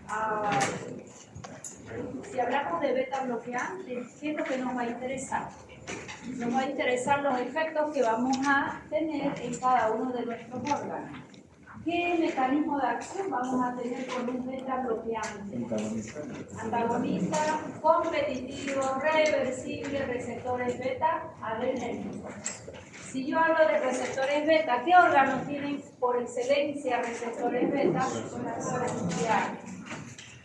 Ah, si hablamos de beta bloqueantes, ¿qué es lo que nos va a interesar? Nos va a interesar los efectos que vamos a tener en cada uno de nuestros órganos. ¿Qué mecanismo de acción vamos a tener con un beta bloqueante? Antagonista, competitivo, reversible, receptores beta, adrenérgicos. Si yo hablo de receptores beta, ¿qué órganos tienen por excelencia receptores beta?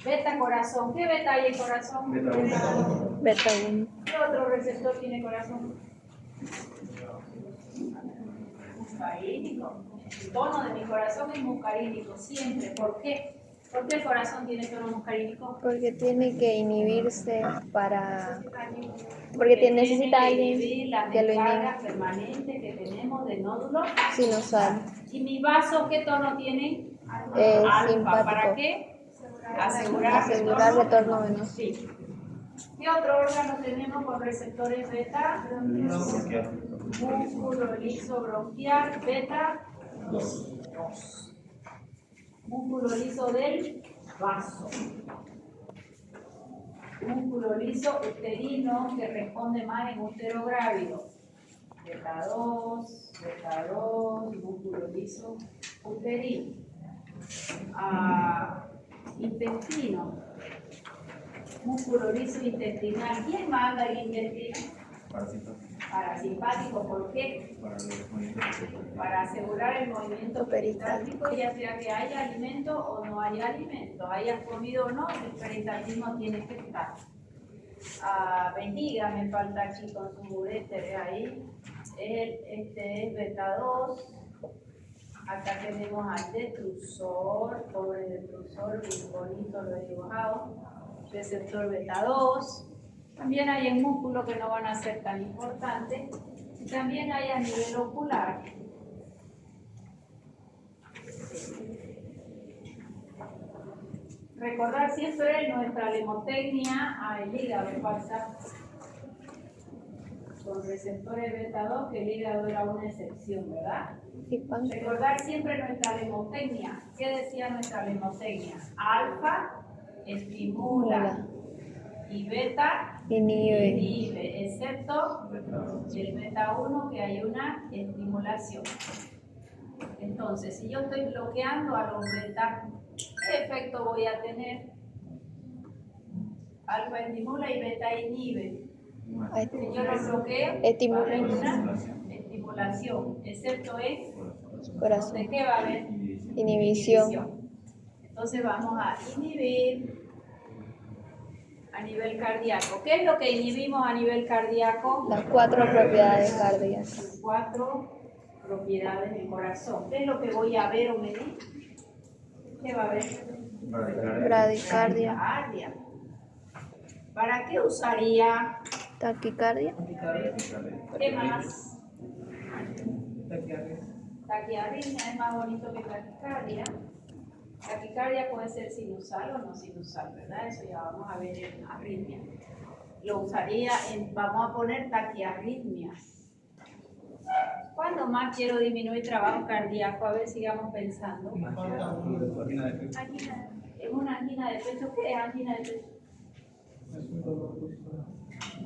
Beta corazón. ¿Qué beta hay en corazón? Beta 1. ¿Qué otro receptor tiene corazón? Muscarínico. El tono de mi corazón es muscarínico, siempre. ¿Por qué? ¿Por qué el corazón tiene tono muscarínico? Porque tiene que inhibirse porque necesita alguien que lo inhiba. Permanente que tenemos de nódulo Sinusal. ¿Y mi vaso qué tono tiene? Simpático. ¿Para qué? Asegurar retorno venoso. Sí. ¿Qué otro órgano tenemos con receptores beta? Músculo liso bronquial, beta 2. Músculo liso del vaso. Músculo liso uterino que responde más en útero grávido. Beta 2, músculo liso uterino. Intestino. Músculo liso intestinal. ¿Quién manda el intestino? Parasimpático. ¿Por qué? Para asegurar el movimiento peristáltico, ya sea que haya alimento o no haya alimento, hayas comido o no, el peristaltismo tiene que estar. Bendiga, me falta aquí con su éter ahí. Este es beta 2. Acá tenemos al detrusor, pobre detrusor, bien bonito lo he dibujado. Receptor beta 2. También hay en músculo que no van a ser tan importantes. Y también hay a nivel ocular. Recordar siempre nuestra lemotecnia el hígado falta con receptores beta 2, que el hígado era una excepción, ¿verdad? Recordar siempre nuestra lemotecnia. ¿Qué decía nuestra lemotecnia? Alfa estimula y beta inhibe, excepto el beta 1 que hay una estimulación. Entonces, si yo estoy bloqueando a los beta, ¿qué efecto voy a tener? Alfa estimula y beta inhibe. Si yo lo bloqueo, va a haber una estimulación, excepto en corazón. ¿de qué va a haber? Inhibición. Entonces vamos a inhibir a nivel cardíaco. ¿Qué es lo que inhibimos a nivel cardíaco? Las 4 propiedades cardíacas. Las 4 propiedades del corazón. ¿Qué es lo que voy a ver o medir? ¿Qué va a haber? Bradicardia. ¿Para qué usaría? Taquicardia. ¿Qué más? Taquiarritmia es más bonito que taquicardia. Taquicardia puede ser sinusal o no sinusal, ¿verdad? Eso ya vamos a ver en arritmia. Lo usaría vamos a poner taquiarritmias. ¿Cuándo más quiero disminuir trabajo cardíaco? A ver, sigamos pensando. ¿Es una angina de pecho? ¿Qué es angina de pecho?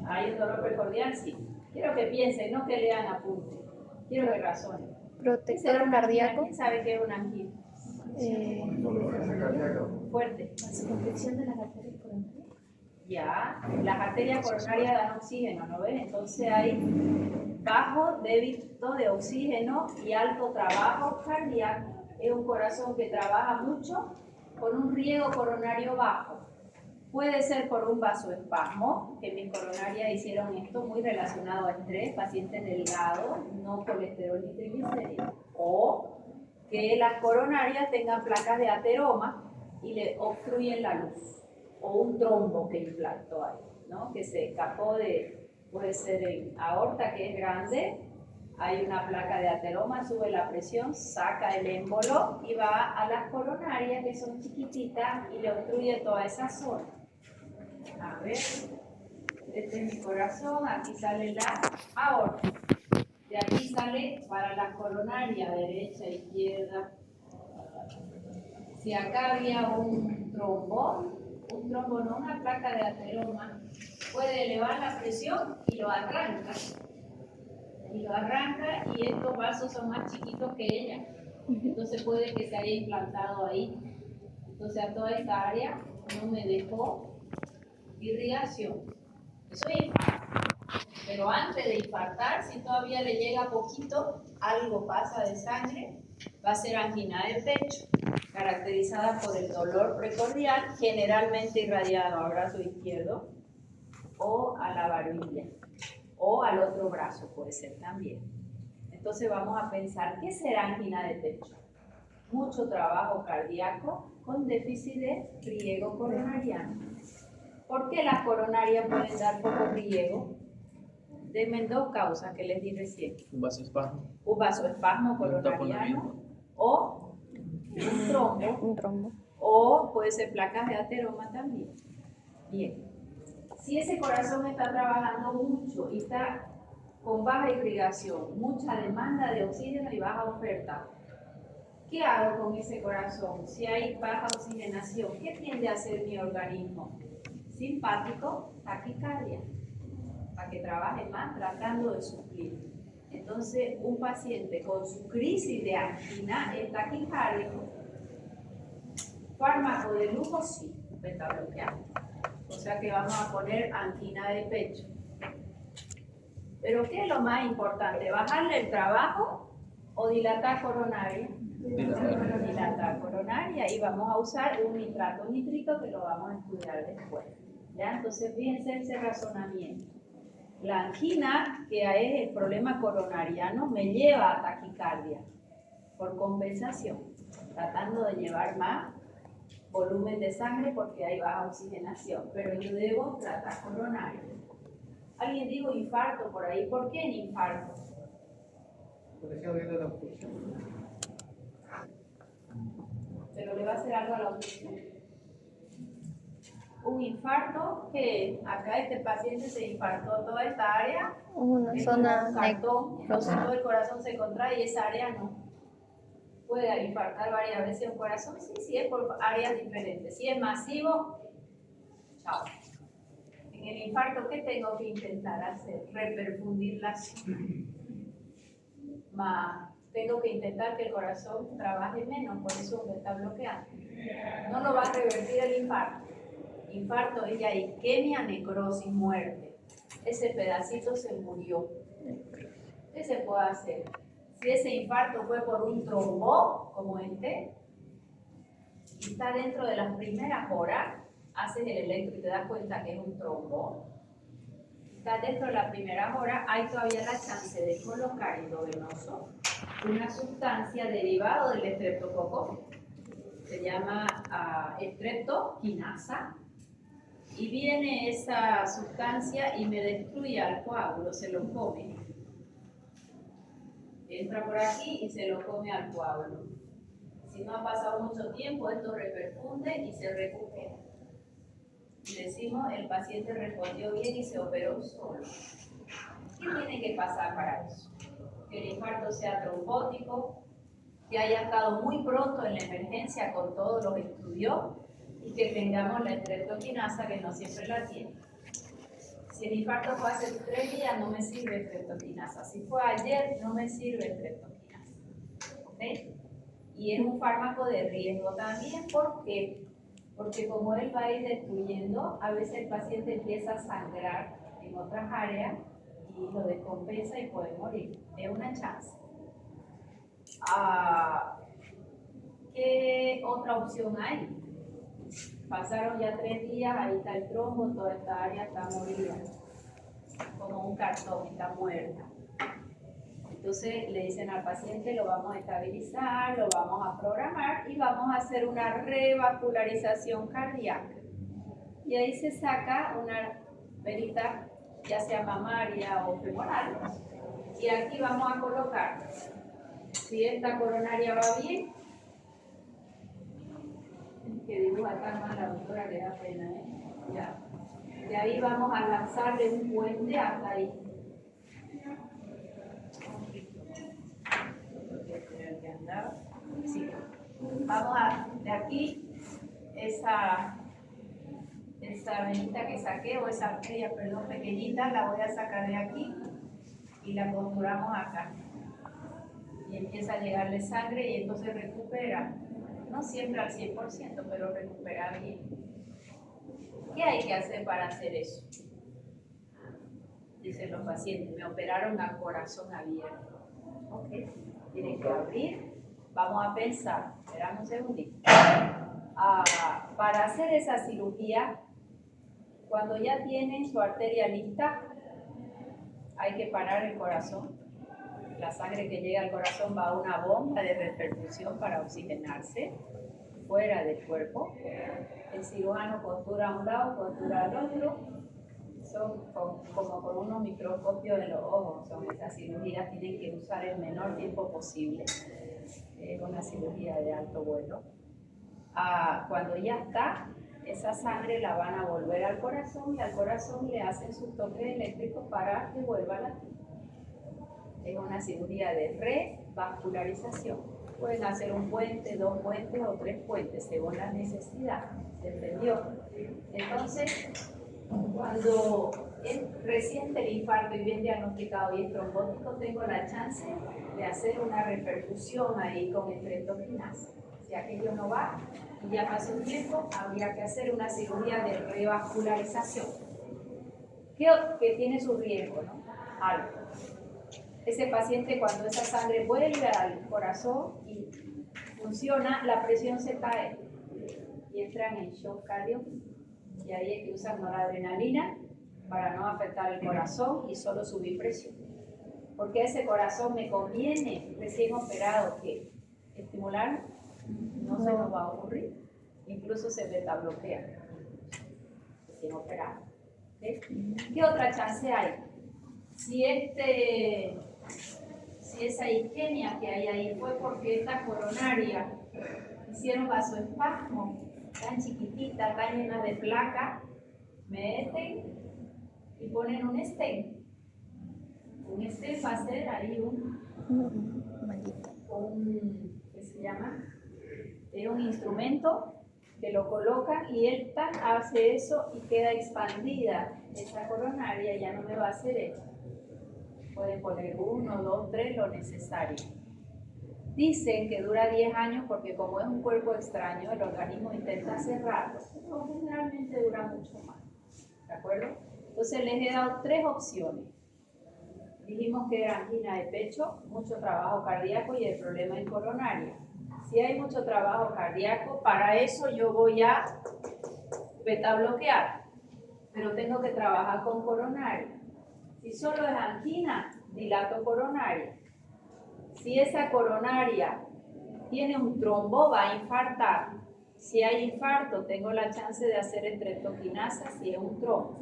¿Hay un dolor precordial? Sí. Quiero que piensen, no que lean apuntes. Quiero que razonen. Protector cardíaco. ¿Quién sabe qué es una angina? Fuerte. Infección de las arterias coronarias. Ya, las arterias coronarias dan oxígeno, ¿no ves? Entonces hay bajo débito de oxígeno y alto trabajo cardíaco. Es un corazón que trabaja mucho con un riego coronario bajo. Puede ser por un vasoespasmo, que mis coronarias hicieron esto muy relacionado a estrés, pacientes delgados, no colesterol ni triglicéridos. O que las coronarias tengan placas de ateroma y le obstruyen la luz. O un trombo que implantó ahí, ¿no? Que se escapó puede ser en aorta, que es grande, hay una placa de ateroma, sube la presión, saca el émbolo y va a las coronarias, que son chiquititas, y le obstruye toda esa zona. A ver, este es mi corazón, aquí sale la aorta. De aquí sale para la coronaria, derecha, izquierda, Si acá había un trombón, no, una placa de ateroma, puede elevar la presión y lo arranca. Y estos vasos son más chiquitos que ella. Entonces puede que se haya implantado ahí. Entonces a toda esta área no me dejó irrigación. Eso es infarto. Pero antes de infartar, si todavía le llega poquito, algo pasa de sangre, va a ser angina de pecho, caracterizada por el dolor precordial, generalmente irradiado al brazo izquierdo o a la barbilla o al otro brazo, puede ser también. Entonces vamos a pensar, ¿qué será angina de pecho? Mucho trabajo cardíaco con déficit de riego coronariano. ¿Por qué las coronarias pueden dar poco riego? Denme dos causas que les di recién. Un vasoespasmo. Un vasoespasmo coronariano o un trombo. O puede ser placas de ateroma también. Bien. Si ese corazón está trabajando mucho y está con baja irrigación, mucha demanda de oxígeno y baja oferta, ¿qué hago con ese corazón? Si hay baja oxigenación, ¿qué tiende a hacer mi organismo? Simpático, taquicardia, para que trabaje más tratando de suplir. Entonces, un paciente con su crisis de angina es taquicárdico. Fármaco de lujo, sí, beta bloqueante. O sea que vamos a poner angina de pecho. Pero ¿qué es lo más importante? ¿Bajarle el trabajo o dilatar coronaria? Dilatar coronaria, y vamos a usar un nitrato nítrico que lo vamos a estudiar después. ¿Ya? Entonces, fíjense ese razonamiento. La angina, que es el problema coronariano, me lleva a taquicardia por compensación, tratando de llevar más volumen de sangre porque hay baja oxigenación, pero yo debo tratar coronario. Alguien dijo infarto por ahí. ¿Por qué en infarto? Porque se abriendo la obstrucción. ¿Pero le va a hacer algo a la obstrucción? Un infarto que acá este paciente se infartó toda esta área, Una es zona un cartón, entonces todo el corazón se contrae y esa área no. Puede infartar varias veces un corazón, sí, es por áreas diferentes. Si es masivo, chao. En el infarto, ¿qué tengo que intentar hacer? Reperfundir la zona. Tengo que intentar que el corazón trabaje menos, por eso me está bloqueando. No lo va a revertir el infarto. Infarto es ya isquemia, necrosis, muerte. Ese pedacito se murió. ¿Qué se puede hacer? Si ese infarto fue por un trombón, como este, y está dentro de las primeras horas, haces el electro y te das cuenta que es un trombón, está dentro de las primeras horas, hay todavía la chance de colocar endovenoso una sustancia derivada del estreptococo, se llama estreptoquinasa, y viene esa sustancia y me destruye al coágulo, se lo come. Entra por aquí y se lo come al coágulo. Si no ha pasado mucho tiempo, esto reperfunde y se recupera. Y decimos, el paciente respondió bien y se operó solo. ¿Qué tiene que pasar para eso? Que el infarto sea trombótico, que haya estado muy pronto en la emergencia con todos los estudios y que tengamos la estreptoquinasa, que no siempre la tiene. Si el infarto fue hace 3 días, no me sirve estreptoquinasa. Si fue ayer, no me sirve estreptoquinasa. ¿Ok? Y es un fármaco de riesgo también. ¿Por qué? Porque como él va a ir destruyendo, a veces el paciente empieza a sangrar en otras áreas y lo descompensa y puede morir. Es una chance. ¿Qué otra opción hay? Pasaron ya 3 días, ahí está el trombo, toda esta área está morida, como un cartón, está muerta. Entonces le dicen al paciente, lo vamos a estabilizar, lo vamos a programar y vamos a hacer una revascularización cardíaca. Y ahí se saca una verita, ya sea mamaria o femoral, y aquí vamos a colocar, si esta coronaria va bien, que dibuja tan mal la doctora que da pena, ya. De ahí vamos a lanzarle un puente hasta ahí. Sí. Vamos a, de aquí, esa venita que saqué, o esa arteria, perdón, pequeñita, la voy a sacar de aquí y la costuramos acá. Y empieza a llegarle sangre y entonces recupera, no siempre al 100%, pero recupera bien. ¿Qué hay que hacer para hacer eso? Dicen los pacientes, me operaron a corazón abierto. Ok, tienen que abrir. Vamos a pensar, esperamos un segundito. Para hacer esa cirugía, cuando ya tienen su arteria lista, hay que parar el corazón. La sangre que llega al corazón va a una bomba de reperfusión para oxigenarse fuera del cuerpo. El cirujano costura a un lado, costura al otro. Son como con unos microscopios en los ojos. Son esas cirugías, tienen que usar el menor tiempo posible. Es una cirugía de alto vuelo. Cuando ya está, esa sangre la van a volver al corazón y al corazón le hacen sus toques eléctricos para que vuelva a latir. Es una cirugía de revascularización. Pueden hacer un puente, 2 puentes o 3 puentes según la necesidad. ¿Se entendió? Entonces, cuando es reciente el infarto y bien diagnosticado y es trombótico, tengo la chance de hacer una reperfusión ahí con estreptoquinasa. Si aquello no va y ya pasó un tiempo, habría que hacer una cirugía de revascularización, que tiene su riesgo, ¿no? Alto. Ese paciente, cuando esa sangre vuelve al corazón y funciona, la presión se cae y entran en shock cardíaco. Y ahí es que usan noradrenalina para no afectar el corazón y solo subir presión. Porque a ese corazón me conviene, recién operado, que estimular no se nos va a ocurrir. Incluso se beta bloquea, recién operado. ¿Okay? ¿Qué otra chance hay? Si esa isquemia que hay ahí fue porque esta coronaria hicieron vasoespasmo, tan chiquitita, tan llena de placa, meten y ponen un stent. Un stent va a ser ahí ¿qué se llama? Es un instrumento que lo colocan y él hace eso y queda expandida esa coronaria, ya no me va a hacer eso. Pueden poner 1, 2, 3, lo necesario. Dicen que dura 10 años porque como es un cuerpo extraño, el organismo intenta cerrarlo, pero generalmente dura mucho más. ¿De acuerdo? Entonces les he dado 3 opciones. Dijimos que era angina de pecho, mucho trabajo cardíaco y el problema en coronaria. Si hay mucho trabajo cardíaco, para eso yo voy a beta bloquear, pero tengo que trabajar con coronaria. Si solo es angina, dilato coronaria. Si esa coronaria tiene un trombo, va a infartar. Si hay infarto, tengo la chance de hacer estreptoquinasa si es un trombo.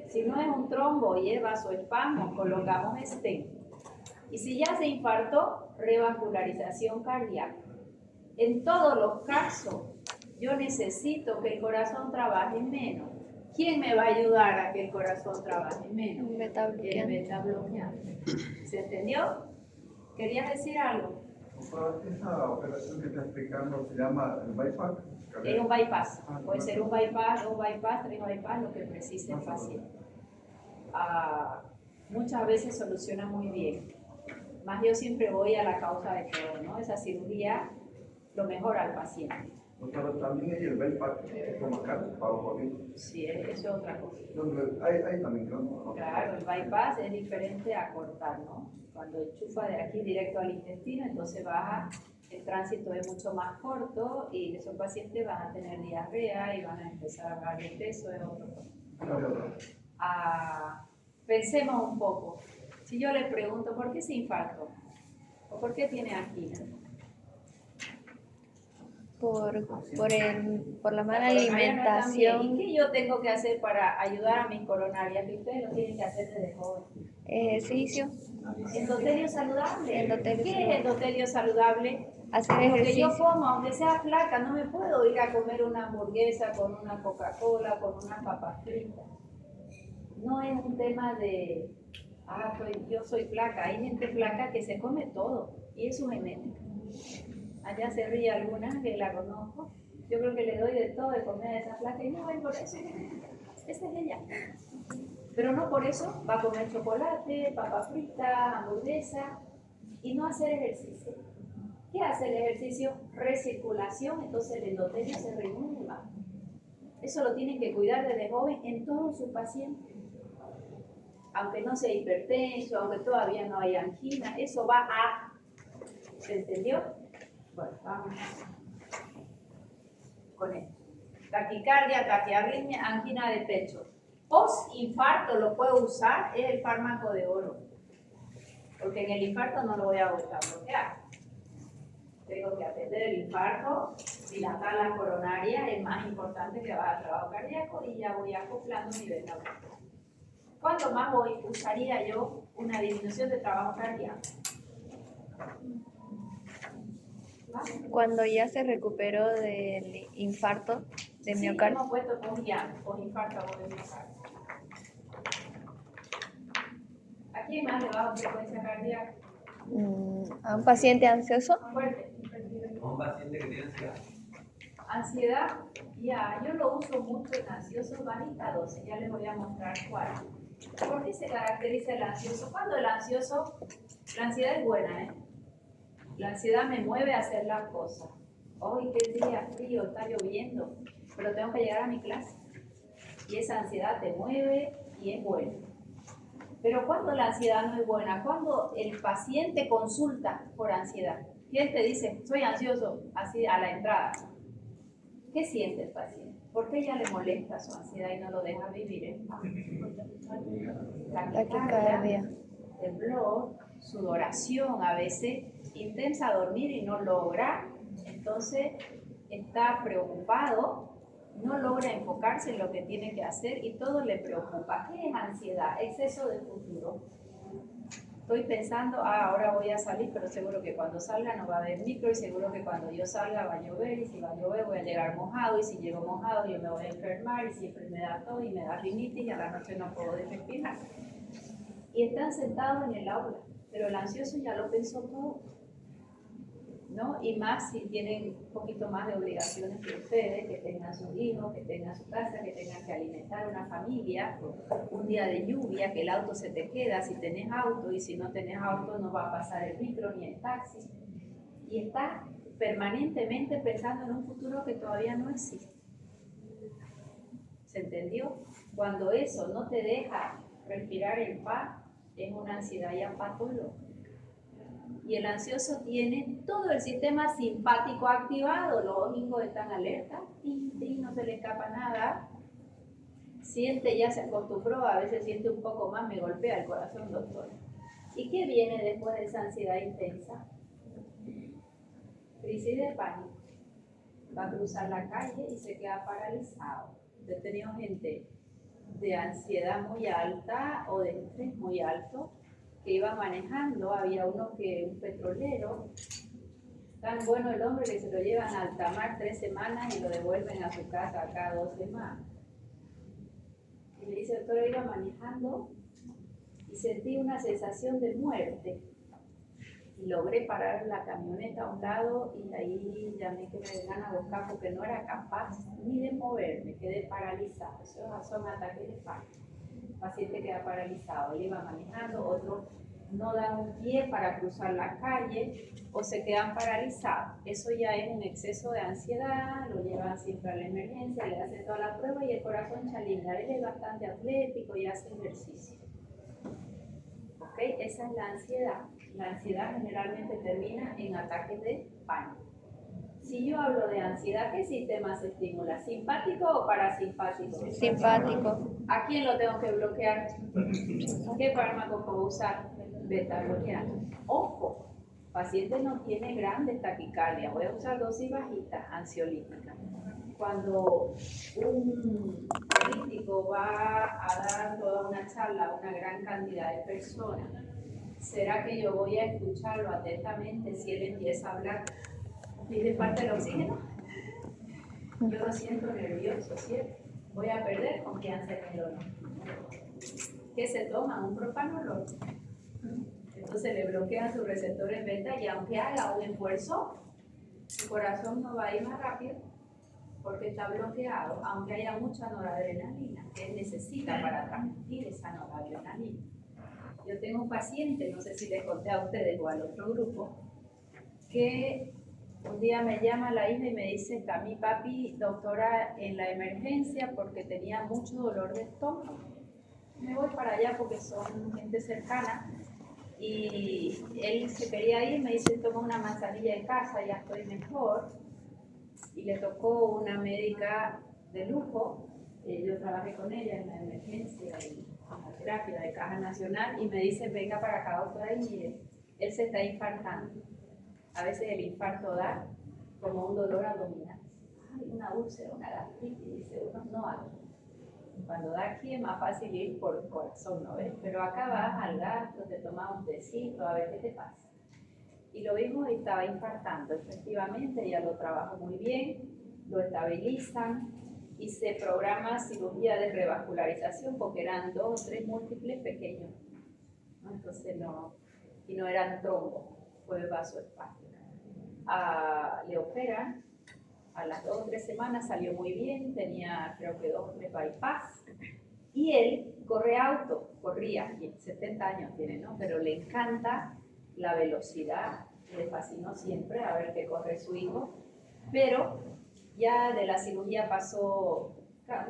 Si no es un trombo y es vasoespasmo, colocamos stent. Y si ya se infartó, revascularización cardíaca. En todos los casos, yo necesito que el corazón trabaje menos. ¿Quién me va a ayudar a que el corazón trabaje menos? El beta bloqueante. ¿Se entendió? ¿Querías decir algo? Esa operación que está explicando se llama el bypass. Es un bypass. Puede ser un bypass, 2 bypass, 3 bypass, lo que precise el paciente. Muchas veces soluciona muy bien. Más yo siempre voy a la causa de todo, ¿no? Esa cirugía lo mejora al paciente. Pero también hay el bypass estomacal para los oídos. Sí, eso es otra cosa. Hay también, ¿no? Claro, el bypass es diferente a cortar, ¿no? Cuando enchufa de aquí directo al intestino, entonces baja, el tránsito es mucho más corto y esos pacientes van a tener diarrea y van a empezar a bajar de peso, es otro problema. Pensemos un poco. Si yo le pregunto, ¿por qué se infartó? ¿O por qué tiene angina? Por la mala No alimentación, ¿y qué yo tengo que hacer para ayudar a mis coronarias? Que ustedes lo tienen que hacer desde joven. ejercicio, Endotelio saludable. Endotelio ¿Qué saludable. es endotelio saludable? hacer Porque ejercicio. yo como, aunque sea flaca, no me puedo ir a comer una hamburguesa con una Coca-Cola, con unas papas fritas. No es un tema de, yo soy flaca. Hay gente flaca que se come todo y es su genética. Allá se ríe alguna que la conozco. Yo creo que le doy de todo de comer a esa flaca y no ven por eso. Esa es ella. Pero no por eso va a comer chocolate, papa frita, hamburguesa y no hacer ejercicio. ¿Qué hace el ejercicio? Recirculación, entonces el endotelio se renueva. Eso lo tienen que cuidar desde joven en todos sus pacientes. Aunque no sea hipertenso, aunque todavía no haya angina, eso va a... ¿Se entendió? Bueno, vamos con esto. Taquicardia, taquiarritmia, angina de pecho. Post-infarto lo puedo usar, es el fármaco de oro. Porque en el infarto no lo voy a bloquear. Tengo que atender el infarto, dilatar la coronaria, es más importante que bajar el trabajo cardíaco y ya voy acoplando mi vena. ¿Cuánto más usaría yo una disminución de trabajo cardíaco? Cuando ya se recuperó del infarto de Sí, miocardio. hemos puesto post-infarto o de miocardio. ¿A quién más le bajo frecuencia cardíaca? A un paciente ansioso. Fuerte. A un paciente que tiene ansiedad. Ansiedad, ya, yo lo uso mucho en ansiosos bajita dosis, ya les voy a mostrar cuál. ¿Por qué se caracteriza el ansioso? Cuando el ansioso, la ansiedad es buena, ¿eh? La ansiedad me mueve a hacer las cosas. Hoy qué día frío, está lloviendo, pero tengo que llegar a mi clase. Y esa ansiedad te mueve y es buena. Pero cuando la ansiedad no es buena, cuando el paciente consulta por ansiedad, ¿quién te dice, soy ansioso, así a la entrada? ¿Qué siente el paciente? ¿Por qué ella le molesta su ansiedad y no lo deja vivir en paz? Taquicardia. Temblor, sudoración, a veces intensa dormir y no logra, entonces está preocupado, no logra enfocarse en lo que tiene que hacer y todo le preocupa. ¿Qué es ansiedad? Exceso de futuro. Estoy pensando, ahora voy a salir, pero seguro que cuando salga no va a haber micro y seguro que cuando yo salga va a llover y si va a llover voy a llegar mojado y si llego mojado yo me voy a enfermar y siempre me da tos y me da rinitis y a la noche no puedo respirar. Y están sentados en el aula, pero el ansioso ya lo pensó todo, ¿no? Y más si tienen un poquito más de obligaciones que ustedes, que tengan sus hijos, que tengan su casa, que tengan que alimentar una familia, un día de lluvia, que el auto se te queda si tenés auto y si no tenés auto no va a pasar el micro ni el taxi. Y está permanentemente pensando en un futuro que todavía no existe. ¿Se entendió? Cuando eso no te deja respirar en paz, es una ansiedad ya patológica. Y el ansioso tiene todo el sistema simpático activado, los ojos están alerta, no se le escapa nada. Siente, ya se acostumbró, a veces siente un poco más, me golpea el corazón, doctor. ¿Y qué viene después de esa ansiedad intensa? Crisis de pánico. Va a cruzar la calle y se queda paralizado. He tenido gente de ansiedad muy alta o de estrés muy alto que iba manejando, había un petrolero, tan bueno el hombre que se lo llevan a alta mar 3 semanas y lo devuelven a su casa cada 2 semanas. Y me dice, doctor, iba manejando y sentí una sensación de muerte. Y logré parar la camioneta a un lado y ahí llamé que me vengan a buscar porque no era capaz ni de moverme, quedé paralizado. Esos son ataques de pánico. El paciente queda paralizado, él iba manejando, otros no dan un pie para cruzar la calle o se quedan paralizados. Eso ya es un exceso de ansiedad, lo llevan siempre a la emergencia, le hacen toda la prueba y el corazón chalinga. Él es bastante atlético y hace ejercicio. ¿Ok? Esa es la ansiedad. La ansiedad generalmente termina en ataques de pánico. Si yo hablo de ansiedad, ¿qué sistema se estimula? ¿Simpático o parasimpático? Simpático. ¿A quién lo tengo que bloquear? ¿Qué fármaco puedo usar? Beta-bloqueano. Ojo, paciente no tiene grandes taquicardia, voy a usar dosis bajitas, ansiolíticas. Cuando un político va a dar toda una charla a una gran cantidad de personas, ¿será que yo voy a escucharlo atentamente si él empieza a hablar? ¿Pide parte del oxígeno? Yo lo siento nervioso, ¿cierto? Voy a perder confianza en el oro. ¿Qué se toma? Un propanolol. Entonces le bloquean sus receptores beta y aunque haga un esfuerzo, el corazón no va a ir más rápido porque está bloqueado, aunque haya mucha noradrenalina que él necesita para transmitir esa noradrenalina. Yo tengo un paciente, no sé si les conté a ustedes o al otro grupo, que un día me llama la hija y me dice, está mi papi, doctora, en la emergencia porque tenía mucho dolor de estómago. Me voy para allá porque son gente cercana y él se quería ir, me dice, toma una manzanilla de casa, ya estoy mejor. Y le tocó una médica de lujo, yo trabajé con ella en la emergencia y en la terapia de Caja Nacional y me dice, venga para acá doctora y mire, él se está infartando. A veces el infarto da como un dolor abdominal. Ay, una úlcera, una gastritis, dice uno, no hay. Cuando da aquí es más fácil ir por el corazón, ¿no ves? Pero acá vas al gastro, te tomas un tecito, a ver qué te pasa. Y lo vimos y estaba infartando, efectivamente, ya lo trabajó muy bien, lo estabilizan y se programa cirugía de revascularización porque eran 2 o 3 múltiples pequeños, ¿no? Entonces no eran trombos, fue vasoespasmo. Le operan, a las 2 o 3 semanas salió muy bien, tenía creo que 2 o 3 bypass y él corría, 70 años tiene, ¿no? Pero le encanta la velocidad, le fascinó siempre a ver qué corre su hijo, pero ya de la cirugía pasó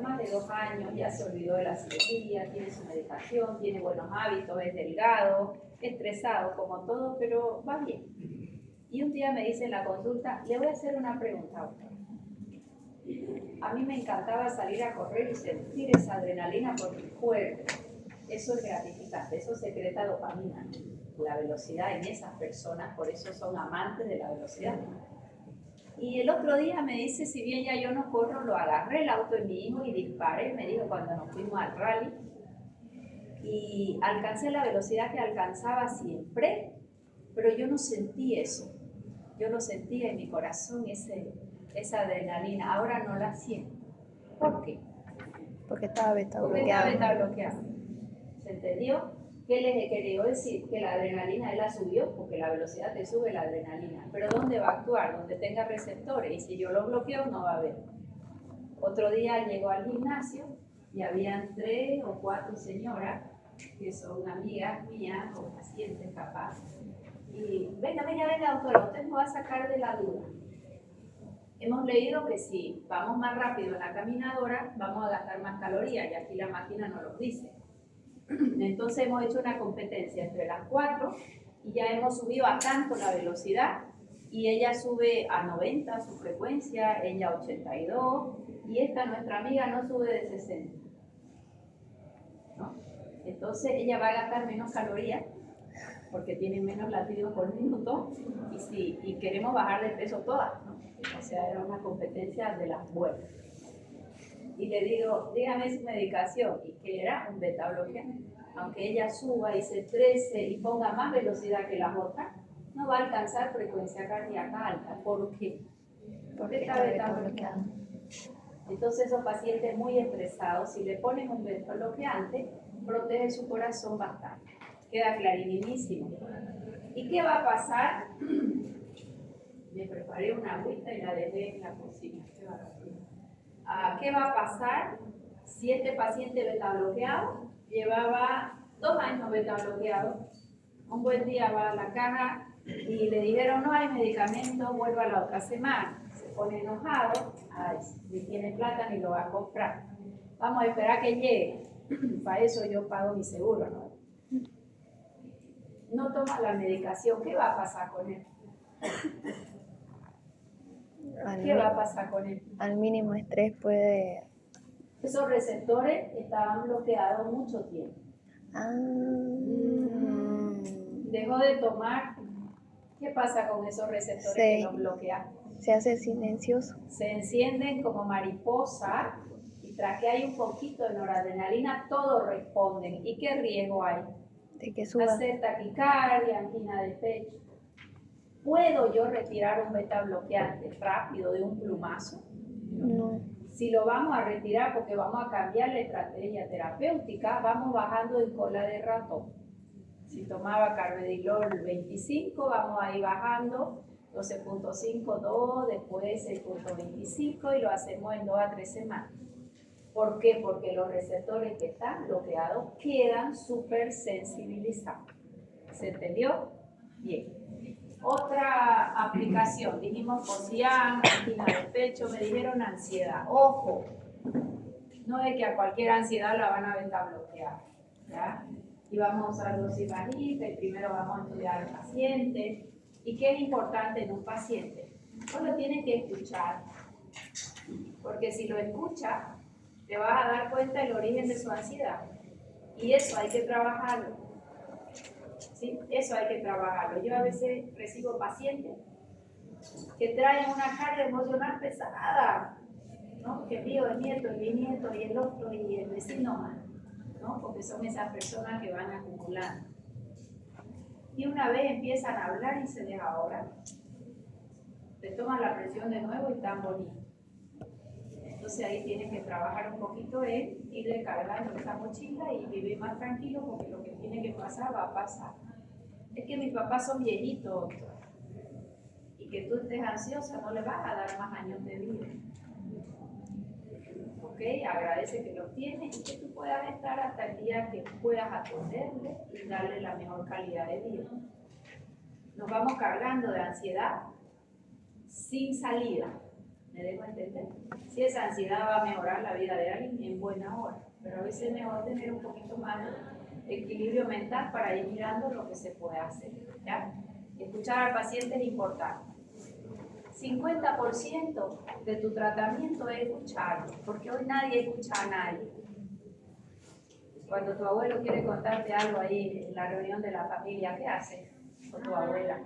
más de 2 años, ya se olvidó de la cirugía, tiene su medicación, tiene buenos hábitos, es delgado, estresado como todo, pero va bien. Y un día me dice en la consulta, le voy a hacer una pregunta, doctor. A mí me encantaba salir a correr y sentir esa adrenalina por mi cuerpo. Eso es gratificante, eso secreta dopamina, la velocidad en esas personas, por eso son amantes de la velocidad. Y el otro día me dice, si bien ya yo no corro, lo agarré el auto de mi hijo y disparé, me dijo cuando nos fuimos al rally, y alcancé la velocidad que alcanzaba siempre, pero yo no sentí eso, yo no sentía en mi corazón esa adrenalina, ahora no la siento. ¿Por qué? Porque estaba beta Porque estaba bloqueado. beta bloqueado. ¿Se entendió? ¿Qué les he querido decir? Que la adrenalina él la subió, porque la velocidad te sube la adrenalina. Pero ¿dónde va a actuar? Donde tenga receptores. Y si yo lo bloqueo, no va a haber. Otro día llegó al gimnasio y habían 3 o 4 señoras que son amigas mías o pacientes capaz. Y venga, doctora, usted nos va a sacar de la duda. Hemos leído que si vamos más rápido en la caminadora, vamos a gastar más calorías y aquí la máquina nos lo dice. Entonces hemos hecho una competencia entre las 4 y ya hemos subido a tanto la velocidad y ella sube a 90 su frecuencia, ella a 82 y esta nuestra amiga no sube de 60. ¿No? Entonces ella va a gastar menos calorías porque tiene menos latidos por minuto y queremos bajar de peso todas, ¿no? O sea, era una competencia de las buenas. Y le digo, dígame su medicación, y que era un beta bloqueante. Aunque ella suba y se estrese y ponga más velocidad que las otras, no va a alcanzar frecuencia cardíaca alta. ¿Por qué? Porque está beta bloqueado. Entonces esos pacientes muy estresados, si le ponen un beta bloqueante, protege su corazón bastante. Queda clarinísimo. ¿Y qué va a pasar? Me preparé una agüita y la dejé en la cocina. ¿Qué va a pasar si este paciente beta bloqueado llevaba 2 años beta bloqueado? Un buen día va a la caja y le dijeron no hay medicamento, vuelva la otra semana. Se pone enojado, si tiene plata ni lo va a comprar. Vamos a esperar que llegue. Para eso yo pago mi seguro, ¿no? No toma la medicación, ¿qué va a pasar con él? ¿Qué va a pasar con él? Al mínimo estrés puede... Esos receptores estaban bloqueados mucho tiempo. Dejó de tomar. ¿Qué pasa con esos receptores que los bloquean? Se hace silencioso. Se encienden como mariposa y tras que hay un poquito de noradrenalina, todos responden. ¿Y qué riesgo hay? De que suba. Hacer taquicardia, angina de pecho. ¿Puedo yo retirar un beta bloqueante rápido de un plumazo? No. Si lo vamos a retirar porque vamos a cambiar la estrategia terapéutica, vamos bajando en cola de ratón. Si tomaba carvedilol 25, vamos a ir bajando 12.5, 2, después 6.25 y lo hacemos en 2 a 3 semanas. ¿Por qué? Porque los receptores que están bloqueados quedan súper sensibilizados. ¿Se entendió? Bien. Otra aplicación, dijimos FOSIAN, angina de pecho, me dijeron ansiedad. Ojo, no es que a cualquier ansiedad la van a beta bloquear, ¿ya? Y vamos a usar dosis bajita y primero vamos a estudiar al paciente. ¿Y qué es importante en un paciente? No lo tienes que escuchar, porque si lo escuchas, te vas a dar cuenta del origen de su ansiedad. Y eso hay que trabajarlo. ¿Sí? Eso hay que trabajarlo. Yo a veces recibo pacientes que traen una carga emocional pesada, ¿no? Que tío, el nieto, el bisnieto y el otro y el vecino más, ¿no? Porque son esas personas que van acumulando. Y una vez empiezan a hablar y se desahogan, te toman la presión de nuevo y están bonitos. Entonces ahí tienes que trabajar un poquito en irle cargando esa mochila y vivir más tranquilo porque lo que tiene que pasar va a pasar. Es que mis papás son viejitos y que tú estés ansiosa no le vas a dar más años de vida. ¿Ok? Agradece que los tienes y que tú puedas estar hasta el día que puedas atenderle y darle la mejor calidad de vida. Nos vamos cargando de ansiedad sin salida. ¿Me dejo entender? Si esa ansiedad va a mejorar la vida de alguien en buena hora, pero a veces es mejor tener un poquito más de equilibrio mental para ir mirando lo que se puede hacer, ¿ya? Escuchar al paciente es importante. 50% de tu tratamiento es escucharlo, porque hoy nadie escucha a nadie. Cuando tu abuelo quiere contarte algo ahí en la reunión de la familia, ¿qué haces con tu abuela?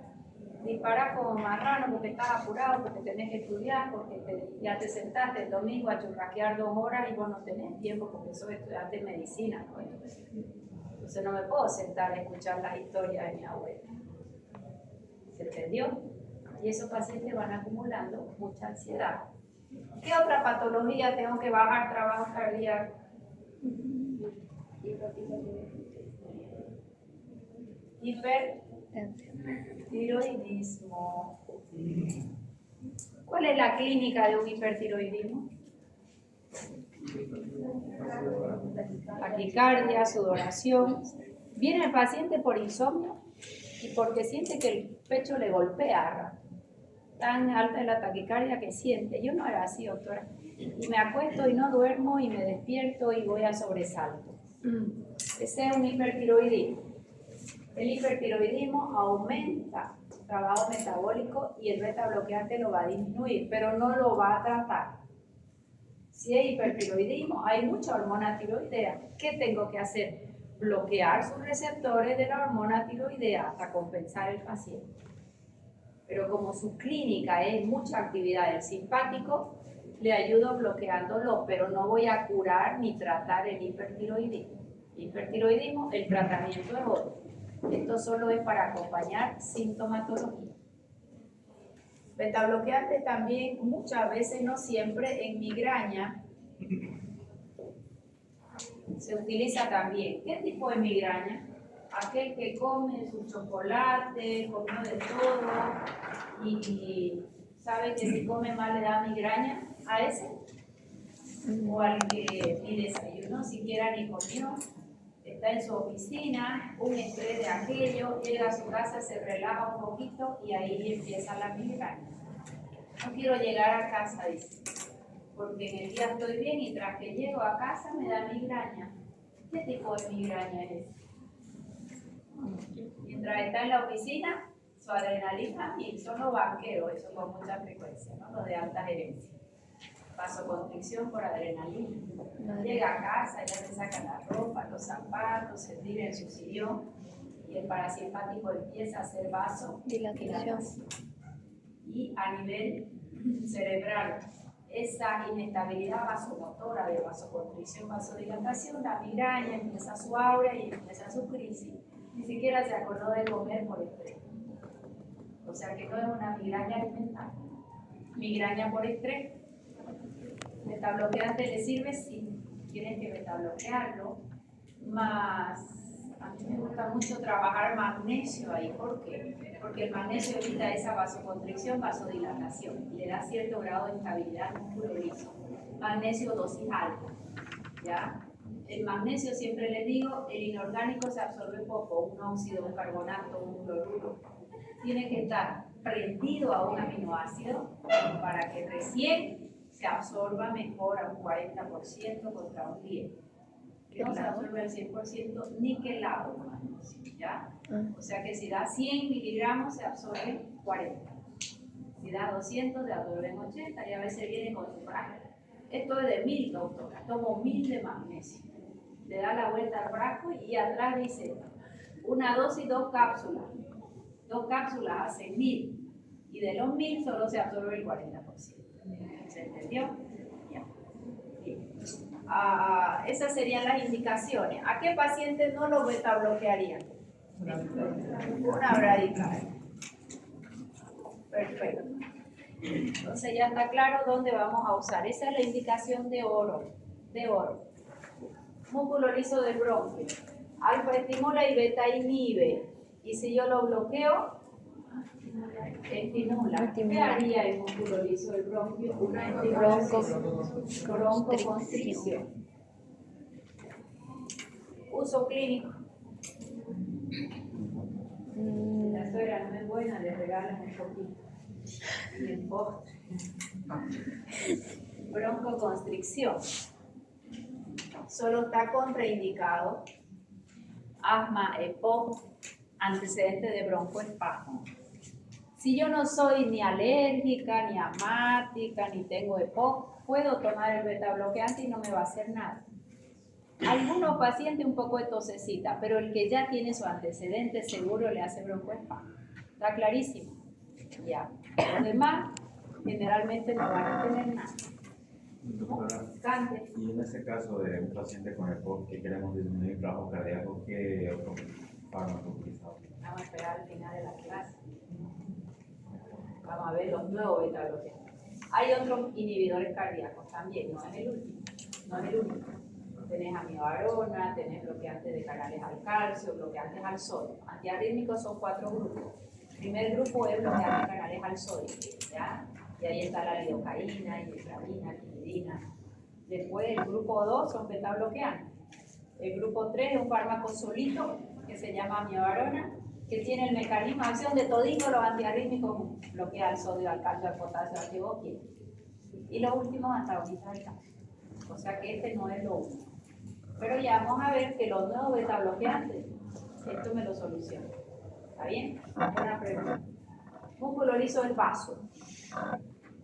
Disparas como marrano porque estás apurado, porque tenés que estudiar, porque ya te sentaste el domingo a churrasquear 2 horas y vos no tenés tiempo porque sos estudiante de medicina, ¿no? Entonces no me puedo sentar a escuchar las historias de mi abuela. ¿Se entendió? Y esos pacientes van acumulando mucha ansiedad. ¿Qué otra patología tengo que bajar trabajo cardíaco? Hipertiroidismo. ¿Cuál es la clínica de un hipertiroidismo? Taquicardia, sudoración. Viene el paciente por insomnio y porque siente que el pecho le golpea. Tan alta es la taquicardia que siente. Yo no era así, doctora. Y me acuesto y no duermo y me despierto y voy a sobresalto. Ese es un hipertiroidismo. El hipertiroidismo aumenta el trabajo metabólico y el beta bloqueante lo va a disminuir, pero no lo va a tratar. Si es hipertiroidismo, hay mucha hormona tiroidea. ¿Qué tengo que hacer? Bloquear sus receptores de la hormona tiroidea hasta compensar el paciente. Pero como su clínica es mucha actividad del simpático, le ayudo bloqueándolo, pero no voy a curar ni tratar el hipertiroidismo. Hipertiroidismo, el tratamiento es otro. Esto solo es para acompañar sintomatología. Beta bloqueante también, muchas veces, no siempre, en migraña se utiliza también. ¿Qué tipo de migraña? Aquel que come su chocolate, comió de todo y sabe que si come mal le da migraña, a ese. O al que ni desayunó, siquiera ni comió, está en su oficina, un estrés de aquello, llega a su casa, se relaja un poquito y ahí empieza la migraña. No quiero llegar a casa, dice, porque en el día estoy bien y tras que llego a casa me da migraña. ¿Qué tipo de migraña es? Mientras está en la oficina, su adrenalina, y son los banqueros, eso con mucha frecuencia, ¿no? Los de alta gerencia. Vasoconstricción por adrenalina. Llega a casa, ya se saca la ropa, los zapatos, se tira en su sillón y el parasimpático empieza a hacer vasodilatación. Y a nivel cerebral, esa inestabilidad vasomotora de vasoconstricción, vasodilatación, la migraña, empieza su aura y empieza su crisis. Ni siquiera se acordó de comer por estrés. O sea que no es una migraña alimentaria. Migraña por estrés. ¿Betabloqueante le sirve? Sí. Tienes que betabloquearlo. Más A mí me gusta mucho trabajar magnesio ahí. ¿Por qué? Porque el magnesio evita esa vasoconstricción, vasodilatación y le da cierto grado de estabilidad al músculo liso. Magnesio dosis alta, ¿ya? El magnesio, siempre les digo, el inorgánico se absorbe poco, un óxido, un carbonato, un cloruro. Tiene que estar prendido a un aminoácido para que recién se absorba mejor a un 40% contra un 10%. No se absorbe al 100% niquelado con magnesio, ¿ya? O sea que si da 100 miligramos se absorbe 40. Si da 200 se absorben 80 y a veces viene con su frasco. Esto es de 1000, doctora. Tomo 1000 de magnesio. Le da la vuelta al frasco y atrás dice una dosis, 2 cápsulas. 2 cápsulas hacen 1000. Y de los 1000 solo se absorbe el 40%. ¿Se entendió? Ya. Bien. Esas serían las indicaciones. ¿A qué paciente no lo beta bloquearían? Una bradicardia. Perfecto. Entonces ya está claro dónde vamos a usar. Esa es la indicación de oro. Músculo liso del bronquio. Alfa estimula y beta inhibe. Y si yo lo bloqueo, estimula. ¿Qué haría el músculo liso del bronquio? Una estimulación. Broncoconstricción. Uso clínico. La suegra no es buena, le regalan un poquito. Y el postre. Broncoconstricción. Solo está contraindicado asma, EPOC, antecedente de broncoespasmo. Si yo no soy ni alérgica, ni asmática, ni tengo EPOC, puedo tomar el beta bloqueante y no me va a hacer nada. Algunos pacientes un poco de tosecita, pero el que ya tiene su antecedente seguro le hace broncoespasmo. ¿Está clarísimo? Ya. Los demás generalmente no van a tener nada. Doctora, y en ese caso de un paciente con EPOC que queremos disminuir el trabajo cardíaco, ¿qué otro fármaco utilizamos? Vamos a esperar al final de la clase. Vamos a ver los nuevos beta bloqueantes. Hay otros inhibidores cardíacos también, no es el último, no es el único. Tenés amibarona, tenés bloqueantes de canales al calcio, bloqueantes al sodio. Antiarrítmicos son 4 grupos. El primer grupo es bloqueantes de canales al sodio, ¿ya? Y ahí está la lidocaína, ipramina, quinidina. Después el grupo 2 son beta bloqueantes. El grupo 3 es un fármaco solito que se llama amibarona, que tiene el mecanismo de acción de toditos los antiarrítmicos, bloquea el sodio, al calcio, al potasio, al tiboquina. Y los últimos antagonistas del calcio. O sea que este no es lo único. Pero ya vamos a ver que los nuevos beta bloqueantes, esto me lo soluciona. ¿Está bien? Buena pregunta. Músculo liso del vaso.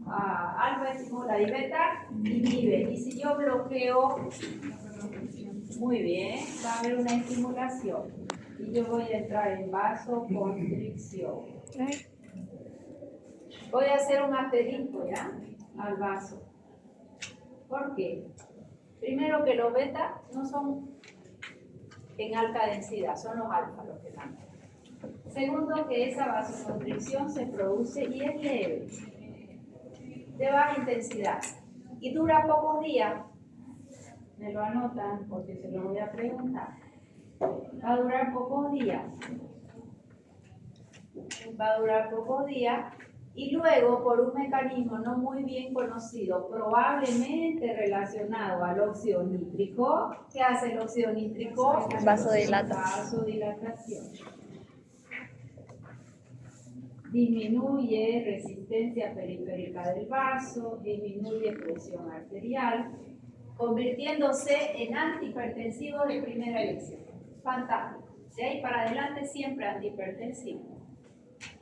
Alfa estimula y beta inhibe. Y si yo bloqueo, muy bien, va a haber una estimulación. Y yo voy a entrar en vasoconstricción. Voy a hacer un asterisco, ¿ya? Al vaso. ¿Por qué? Primero que los beta no son en alta densidad, son los alfa los que mandan. Segundo, que esa vasoconstricción se produce y es leve, de baja intensidad, y dura pocos días. Me lo anotan porque se lo voy a preguntar. Va a durar pocos días. Va a durar pocos días. Y luego, por un mecanismo no muy bien conocido, probablemente relacionado al óxido nítrico, ¿qué hace el óxido nítrico? Vasodilatación. Disminuye resistencia periférica del vaso, disminuye presión arterial, convirtiéndose en antihipertensivo de primera elección. Fantástico. De ahí para adelante siempre antihipertensivo.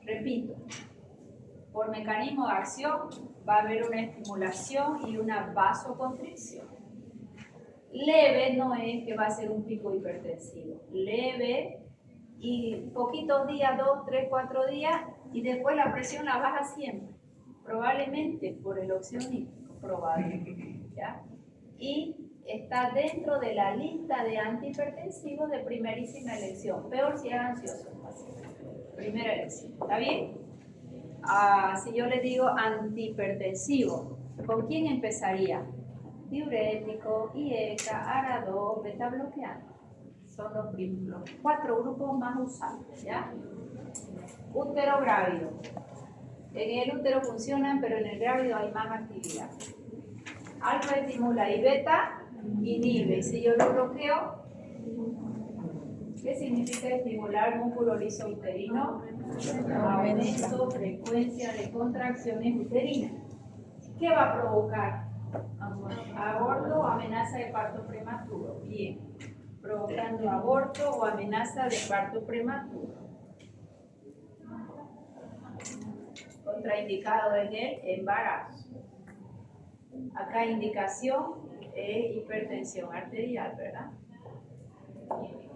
Repito. Por mecanismo de acción va a haber una estimulación y una vasoconstricción. Leve no es que va a ser un pico hipertensivo. Leve y poquitos días, 2, 3, 4 días, y después la presión la baja siempre. Probablemente por el óxido nítrico, probablemente. ¿Ya? Y está dentro de la lista de antihipertensivos de primerísima elección. Peor si es ansioso. Primera elección. ¿Está bien? Si yo le digo antihipertensivo, ¿con quién empezaría? Diurético, IECA, ARA2, beta bloqueante. Son los 4 grupos más usados, ¿ya? Útero grávido. En el útero funcionan, pero en el grávido hay más actividad. Alfa estimula y beta inhibe. Si yo lo bloqueo, ¿qué significa estimular el músculo liso uterino? Aumento, frecuencia de contracciones uterinas. ¿Qué va a provocar? Aborto o amenaza de parto prematuro. Bien. Provocando aborto o amenaza de parto prematuro. Contraindicado en el embarazo. Acá indicación es hipertensión arterial, ¿verdad?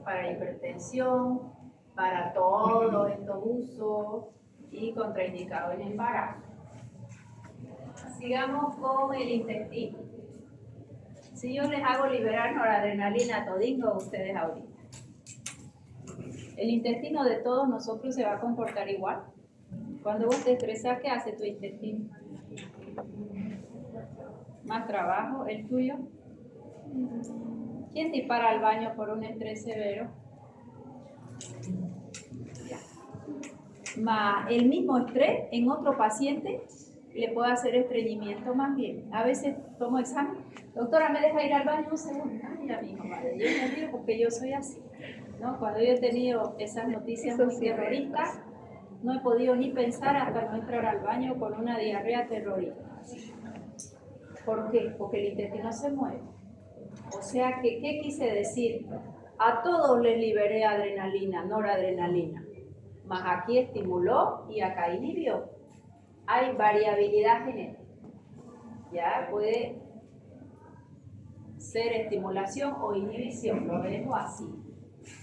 Para hipertensión, para todos estos usos y contraindicado en embarazo. Sigamos con el intestino. Si yo les hago liberar noradrenalina todingo, ustedes ahorita. El intestino de todos nosotros se va a comportar igual. Cuando vos te estresas, ¿qué hace tu intestino? Más trabajo, ¿el tuyo? ¿Quién dispara al baño por un estrés severo? Más el mismo estrés en otro paciente le puede hacer estreñimiento más bien. A veces tomo examen. Doctora, ¿me deja ir al baño un segundo? Ay, amigo, madre, yo me río porque yo soy así, ¿no? Cuando yo he tenido esas noticias muy terroristas, no he podido ni pensar hasta no entrar al baño con una diarrea terrorista. ¿Por qué? Porque el intestino se mueve. O sea que, ¿qué quise decir? A todos les liberé adrenalina, noradrenalina. Más aquí estimuló y acá inhibió. Hay variabilidad genética. Ya puede ser estimulación o inhibición, lo dejo así.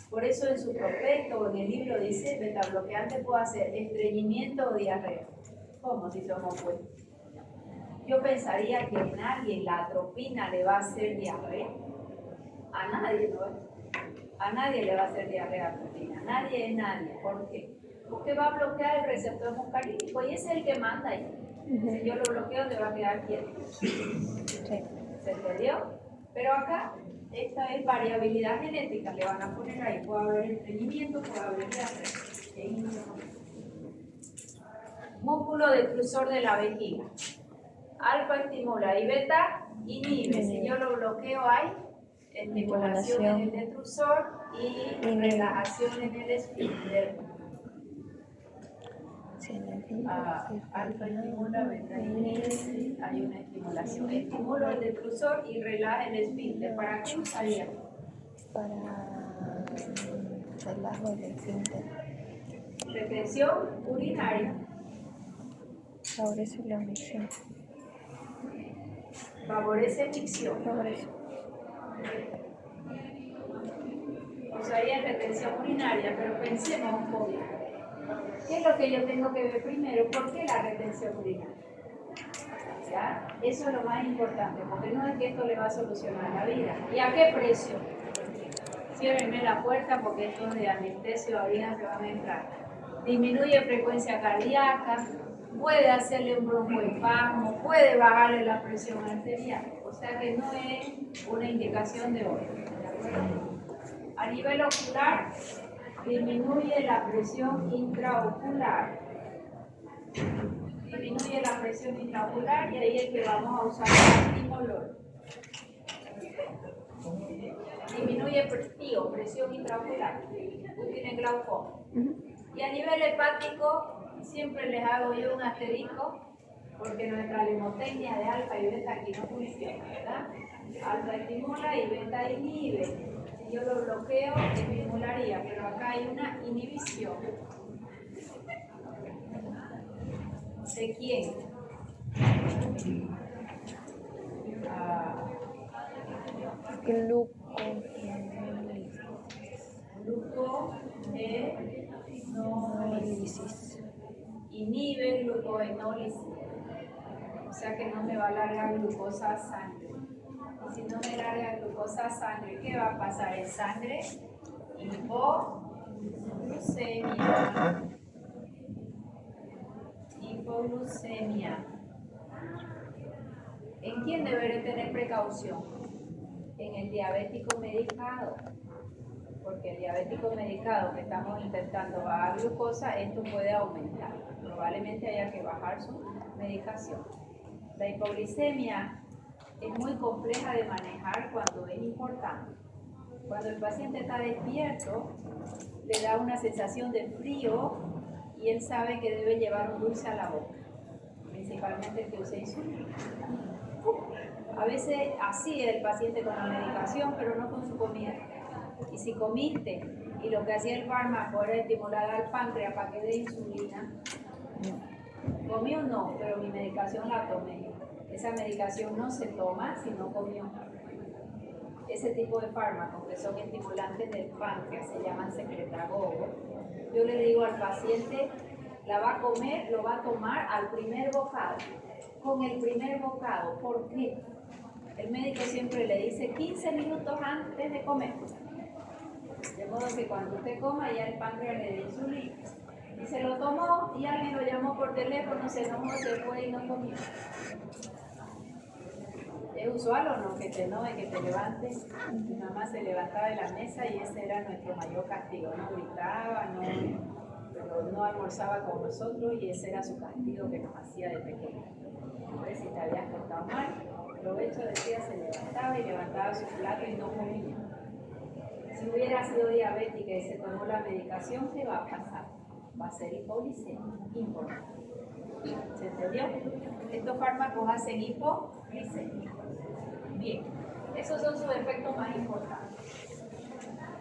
Por eso en su prospecto o en el libro dice, betabloqueante puede hacer estreñimiento o diarrea. ¿Cómo si somos buenos? Yo pensaría que a nadie la atropina le va a hacer diarrea. A nadie, ¿no? A nadie le va a hacer diarrea atropina. Nadie es nadie. ¿Por qué? Porque va a bloquear el receptor muscarínico y ese es el que manda ahí. Si yo lo bloqueo, te va a quedar quieto. Sí. ¿Se entendió? Pero acá, esta es variabilidad genética. Le van a poner ahí. Puede haber estreñimiento, puede haber diarrea. Músculo detrusor de la vejiga. Alfa estimula y beta inhibe. Si yo lo bloqueo, hay estimulación en el detrusor y relajación en el esfínter. Alfa estimula, beta inhibe, hay una estimulación. Estimulo el detrusor y relaja el esfínter. ¿Para qué usaría? Para relajo del esfínter. Retención urinaria. Favorece la micción. Favorece micción. Favorece. Usaría retención urinaria, pero pensemos un poco. ¿Qué es lo que yo tengo que ver primero? ¿Por qué la retención urinaria? ¿Ya? Eso es lo más importante, porque no es que esto le va a solucionar la vida. ¿Y a qué precio? Ciérrenme la puerta porque estos de anestesio ahorita se van a entrar. Disminuye frecuencia cardíaca, puede hacerle un broncoespasmo, puede bajarle la presión arterial. O sea que no es una indicación de hoy. ¿De acuerdo? A nivel ocular, disminuye la presión intraocular. Disminuye la presión intraocular y ahí es que vamos a usar el antimolor. Disminuye presión intraocular. Tienen glaucoma. Y a nivel hepático, siempre les hago yo un asterisco porque nuestra limotecnia de alfa y beta aquí no funciona, ¿verdad? Alfa estimula y beta inhibe. Si yo lo bloqueo, estimularía, pero acá hay una inhibición. ¿De quién? Glucoenólisis. Inhibe glucoenólisis. O sea que no me va a largar glucosa a sangre. Y si no me larga glucosa a sangre, ¿qué va a pasar en sangre? Hipoglucemia. Hipoglucemia. ¿En quién deberé tener precaución? En el diabético medicado. porque el diabético medicado que estamos intentando bajar glucosa, esto puede aumentar. Probablemente haya que bajar su medicación. La hipoglicemia es muy compleja de manejar cuando es importante. Cuando el paciente está despierto, le da una sensación de frío y él sabe que debe llevar un dulce a la boca, principalmente el que usa insulina. A veces así es el paciente con la medicación, pero no con su comida. Y si comiste y lo que hacía el fármaco era estimular al páncreas para que dé insulina, comió no, pero mi medicación la tomé. Esa medicación no se toma si no comió. Ese tipo de fármacos que son estimulantes del páncreas se llaman secretagogos. Yo le digo al paciente, la va a comer, lo va a tomar al primer bocado, con el primer bocado. ¿Por qué? El médico siempre le dice 15 minutos antes de comer. De modo que cuando usted coma ya el páncreas le dé insulina. Y se lo tomó y alguien lo llamó por teléfono, se enojó, se fue y no comió. ¿Es usual o no que te enoje, que te levantes? Mi mamá se levantaba de la mesa y ese era nuestro mayor castigo. No gritaba, no almorzaba con nosotros y ese era su castigo que nos hacía de pequeño. Entonces, si te habías portado mal, provecho decía, se levantaba y levantaba su plato y no comía. Si hubiera sido diabética y se tomó la medicación, ¿qué va a pasar? Va a ser hipoglicemia, importante. ¿Se entendió? Estos fármacos hacen hipoglicemia. Bien, esos son sus efectos más importantes.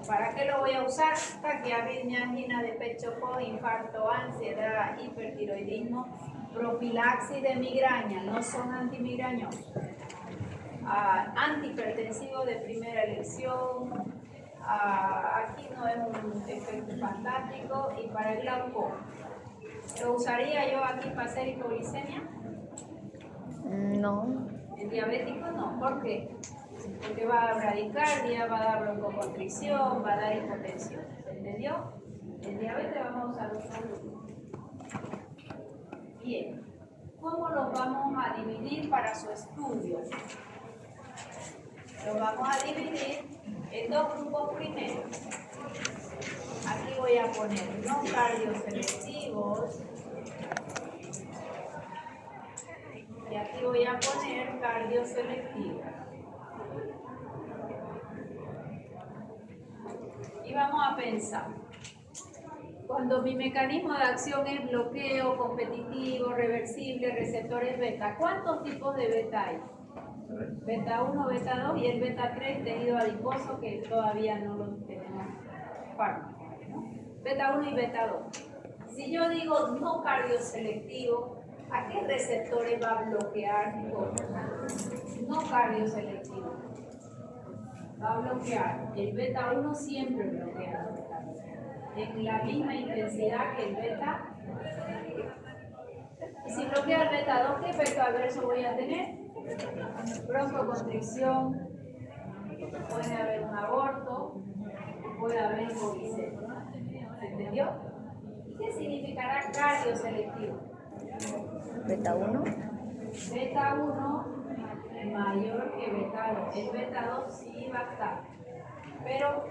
¿Para qué lo voy a usar? Taquiarritmia, angina de pecho, infarto, ansiedad, hipertiroidismo, profilaxis de migraña, no son antimigrañosos. Antihipertensivo de primera elección, aquí no es un efecto fantástico, y para el glaucoma. ¿Lo usaría yo aquí para hacer hipoglicemia? No. El diabético no. ¿Por qué? Porque va a dar bradicardia, va a dar broncoconstricción, va a dar hipotensión. ¿Se entendió? El diabetes vamos a usar los productos. Bien. ¿Cómo los vamos a dividir para su estudio? Los vamos a dividir en dos grupos primero. Aquí voy a poner no cardioselectivos y aquí voy a poner cardioselectivos. Y vamos a pensar, cuando mi mecanismo de acción es bloqueo, competitivo, reversible, receptores beta, ¿cuántos tipos de beta hay? Beta 1, beta 2 y el beta 3, tejido adiposo, que todavía no lo tenemos fármaco, ¿no? Beta 1 y beta 2. Si yo digo no cardioselectivo, ¿a qué receptores va a bloquear? No cardioselectivo. Va a bloquear. El beta 1 siempre bloquea en la misma intensidad que el beta. Y si bloquea el beta 2, ¿qué efecto adverso voy a tener? Broncoconstricción, puede haber un aborto, puede haber hipoglicemia. ¿Se entendió? ¿Y qué significará cardioselectivo? Beta 1. Beta 1 mayor que beta 2. El beta 2 sí va a estar, pero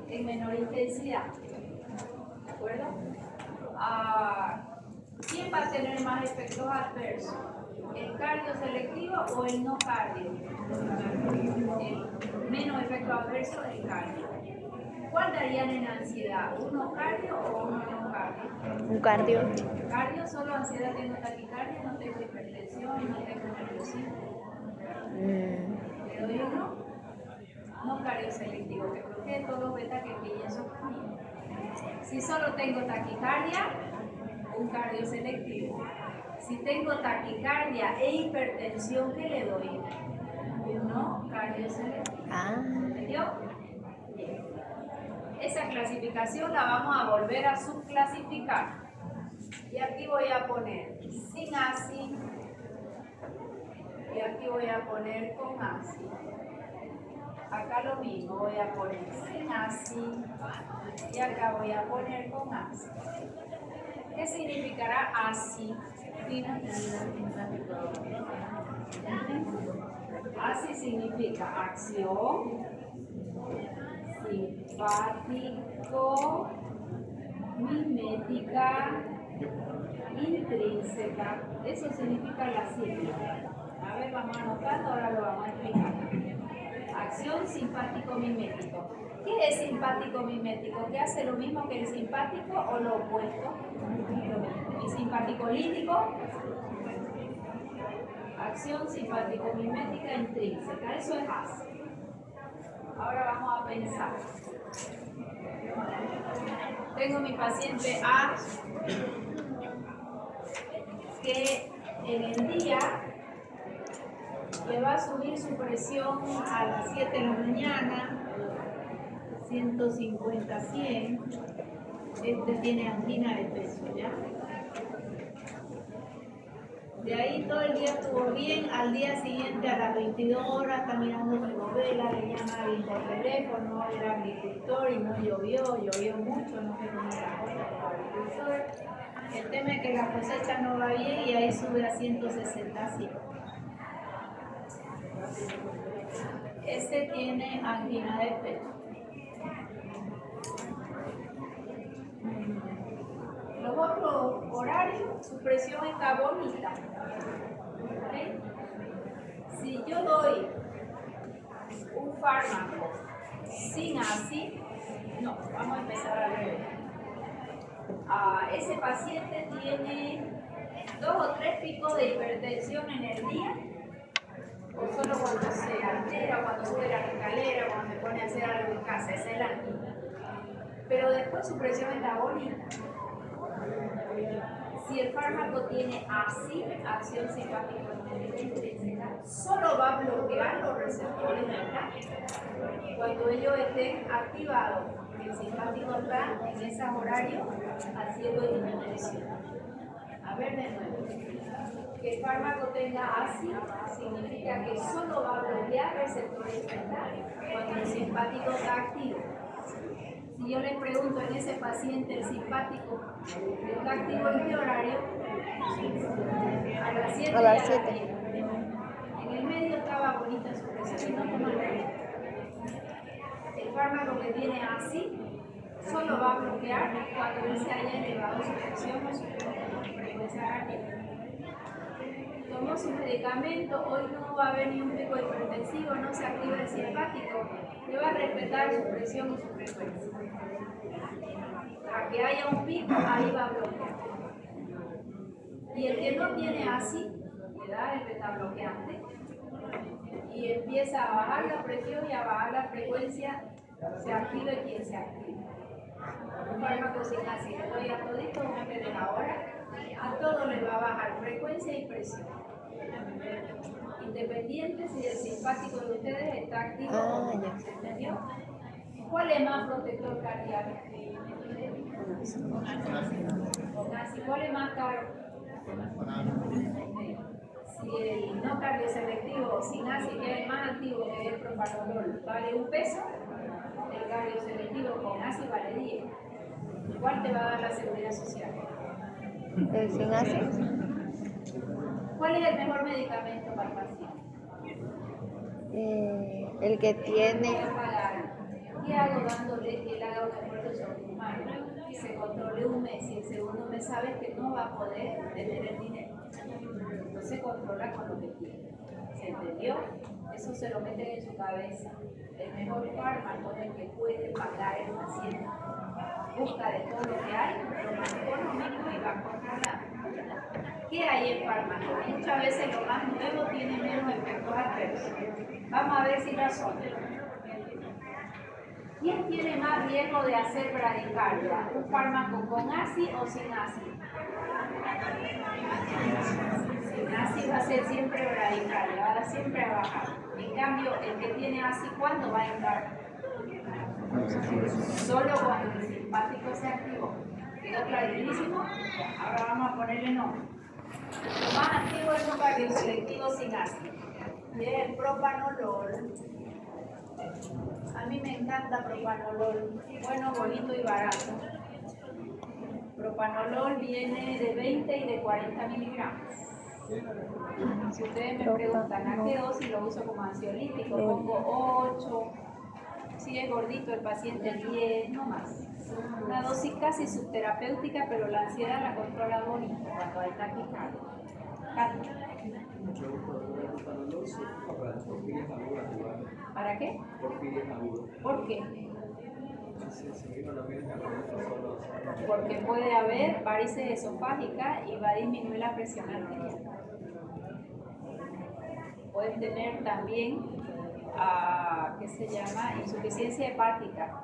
en menor intensidad. ¿De acuerdo? ¿Quién va a tener más efectos adversos? ¿El cardio selectivo o el no cardio? El menos efecto adverso, el cardio. ¿Cuál darían en ansiedad? ¿Uno cardio o uno no cardio? Un cardio. Cardio, solo ansiedad, tengo taquicardia, no tengo hipertensión, no tengo nerviosismo. ¿Le doy uno? No cardio selectivo, que bloquee todos los beta que pillen esos caminos. Si solo tengo taquicardia, un cardio selectivo. Si tengo taquicardia e hipertensión, ¿qué le doy? No cardio selectivo. ¿Entendió? Bien. Esa clasificación la vamos a volver a subclasificar. Y aquí voy a poner sin ACI. Y aquí voy a poner con ACI. Acá lo mismo, voy a poner sin ACI. Y acá voy a poner con ACI. ¿Qué significará ACI? ACI significa acción, simpático, mimética, intrínseca. Eso significa la sigla. A ver, vamos anotando, ahora lo vamos a explicar. Acción simpático-mimético. ¿Qué es simpático-mimético? ¿Que hace lo mismo que el simpático o lo opuesto? ¿Y simpático-lítico? Acción simpático-mimética intrínseca. Eso es así. Ahora vamos a pensar. Tengo mi paciente A que en el día le va a subir su presión a las 7 de la mañana, 150-100. Este tiene angina de peso, ¿ya? De ahí todo el día estuvo bien, al día siguiente a las 22 horas está mirando su novela, le llama a alguien por teléfono, era agricultor y no llovió mucho, no sé cómo era los agricultores. El tema es que la cosecha no va bien y ahí sube a 160-100. Ese tiene angina de pecho. Los otros horarios, su presión está bonita. ¿Okay? Si yo doy un fármaco sin ACI, no, vamos a empezar a ver. Ese paciente tiene 2 o 3 picos de hipertensión en el día, o solo cuando se altera, cuando sube la escalera, cuando se pone a hacer algo en casa, esa es la angina. Pero después su presión está bonita. Si el fármaco tiene ACI, acción simpático-mimética intrínseca, solo va a bloquear los receptores beta cuando ellos estén activados. El simpático está en ese horario haciendo inhibición. A ver de nuevo. Que el fármaco tenga ACI significa que solo va a bloquear receptores beta cuando el simpático está activo. Si yo les pregunto en ese paciente, el simpático, ¿está activo en qué horario? A las 7 y a las 10. En el medio estaba bonita su presión y no toma nada. El fármaco que tiene ACI solo va a bloquear cuando él se haya elevado su presión o su frecuencia cardíaca. Tomó su medicamento, hoy no va a haber ni un pico hipertensivo, no se activa el simpático, le va a respetar su presión y su frecuencia. A que haya un pico, ahí va a bloquear. Y el que no tiene ACI, le da el beta bloqueante y empieza a bajar la presión y a bajar la frecuencia, se activa quien se activa. Un fármaco sin ACI, le doy a todito antes de la hora, a todo le va a bajar frecuencia y presión. Independiente si el simpático de ustedes está activo o no. ¿Se entendió? ¿Cuál es más protector cardíaco? Con ACI. ¿Cuál es más caro? Si el no cardioselectivo sin ACI, que es el más activo, que es el propanolol, vale $1, el cardioselectivo con ACI vale 10. ¿Cuál te va a dar la seguridad social? ¿El sin ACI? ¿Cuál es el mejor medicamento para el paciente? El que tiene. ¿Qué hago dándole que él haga un esfuerzo sobrehumano y se controle un mes y el segundo mes sabes que no va a poder tener el dinero? Entonces controla con lo que tiene. ¿Se entendió? Eso se lo meten en su cabeza. El mejor fármaco es el que puede pagar el paciente. Busca de todo lo que hay, lo más económico y va controlando. ¿Qué hay en fármaco? Muchas veces lo más nuevo tiene menos efectos adversos. Vamos a ver si razón. ¿Quién tiene más riesgo de hacer bradicardia? ¿Un fármaco con ACI o sin ACI? Sin ACI va a ser siempre bradicardia, va siempre a bajar. En cambio, el que tiene ACI, ¿cuándo va a entrar? Solo cuando el simpático se activó. ¿Quedó clarísimo? Ahora vamos a ponerle nombre. Lo más activo es un cardioselectivo sin ACI. Y es el propanolol. A mí me encanta propanolol, bueno, bonito y barato. Propanolol viene de 20 y de 40 miligramos. Si ustedes me preguntan a qué dosis lo uso como ansiolítico, pongo 8, si Si es gordito el paciente, 10, no más. Una dosis casi subterapéutica, pero la ansiedad la controla bonito cuando hay taquicardia. ¿Para qué? ¿Por qué? Porque puede haber varices esofágicas y va a disminuir la presión arterial. Pueden tener también, ¿qué se llama? Insuficiencia hepática.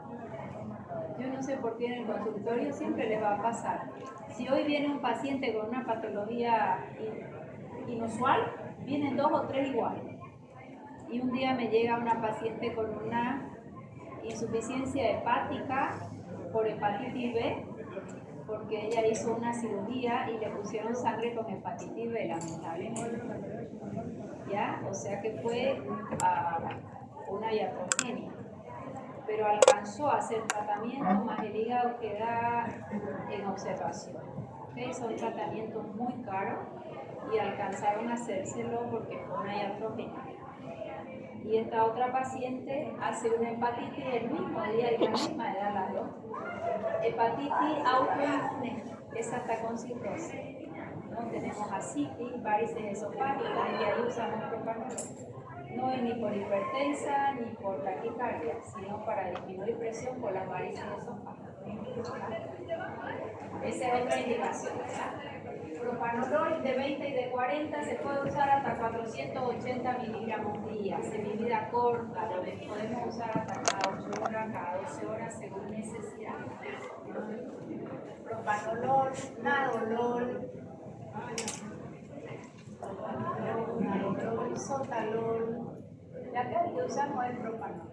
Yo no sé por qué en el consultorio siempre les va a pasar. Si hoy viene un paciente con una patología inusual, vienen 2 o 3 iguales. Y un día me llega una paciente con una insuficiencia hepática por hepatitis B, porque ella hizo una cirugía y le pusieron sangre con hepatitis B, lamentablemente. ¿Ya? O sea que fue una iatrogenia. Pero alcanzó a hacer tratamiento, más el hígado queda en observación. ¿Okay? Son tratamientos muy caros y alcanzaron a hacérselo porque fue una iatrogenia. Y esta otra paciente hace una hepatitis el mismo día y la misma edad las dos. Hepatitis autoinmune, esa está con cirrosis. ¿No? Tenemos ascitis, varices esofágicas y ahí usamos propanolol. No es ni por hipertensa ni por taquicardia, sino para disminuir presión por las varices esofágicas. Esa es otra indicación, ¿verdad? Propanolol de 20 y de 40 se puede usar hasta 480 miligramos día, semivida corta, lo podemos usar hasta cada 8 horas, cada 12 horas según necesidad. Propanolol, nadolol, sotalol, la que usamos es propanolol.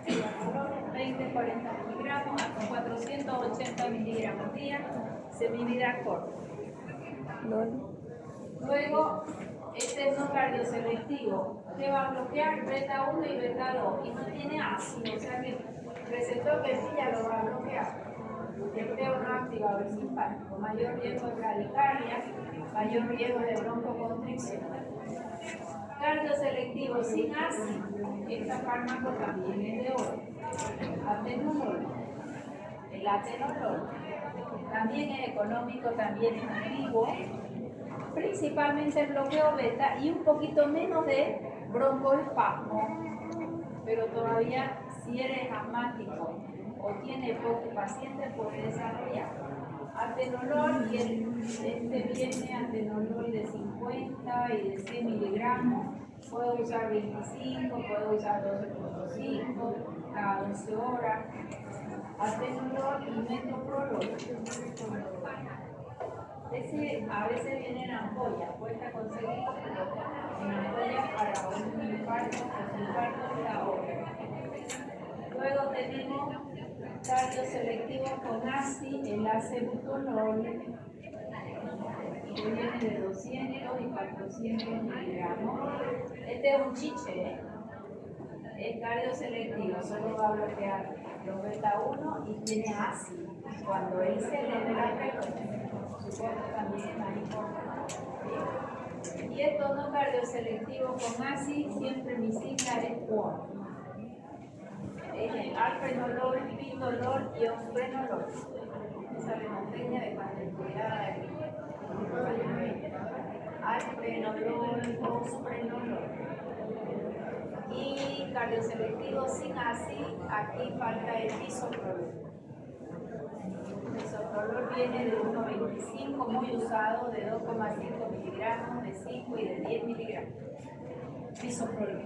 20-40 miligramos hasta 480 miligramos día, semivida corta. Luego, este no cardioselectivo, que va a bloquear beta 1 y beta 2 y no tiene ácido, o sea que el receptor que sí ya lo va a bloquear. El PEO no activado el simpático, mayor riesgo de bradicardia, mayor riesgo de broncoconstricción. Cardioselectivo sin ácido, este fármaco también es de oro. Atenolol, el atenolol también es económico, también es activo, principalmente el bloqueo beta y un poquito menos de broncoespasmo, pero todavía si eres asmático o tiene poco paciente puede desarrollar. Atenolol, y este viene atenolol de 50 y de 100 miligramos, puedo usar 25, puedo usar 12.5 cada 12 horas. Atenolol y metoprolol. Ese a veces viene en ampollas, cuesta conseguirlo, pero en ampollas para un infarto o infarto de la hora. Luego tenemos cardioselectivo con ACI, el acebutolol, que viene de 200 y 400 miligramos. Este es un chiche, es cardioselectivo, solo va a bloquear los beta 1 y tiene ACI. Cuando él se le dé la frecuencia, supongo también es más importante. Y estos no cardioselectivos con ACI, siempre mi sigla es QUOR. Es el alprenolol, pindolol y osprenolol. Esa remonteña de cuando estudiaba alprenolol, osprenolol. Y cardioselectivo sin ACI, aquí falta el bisoprolol. El bisoprolol viene de 1,25, muy usado, de 2,5 miligramos, de 5 y de 10 miligramos. Bisoprolol.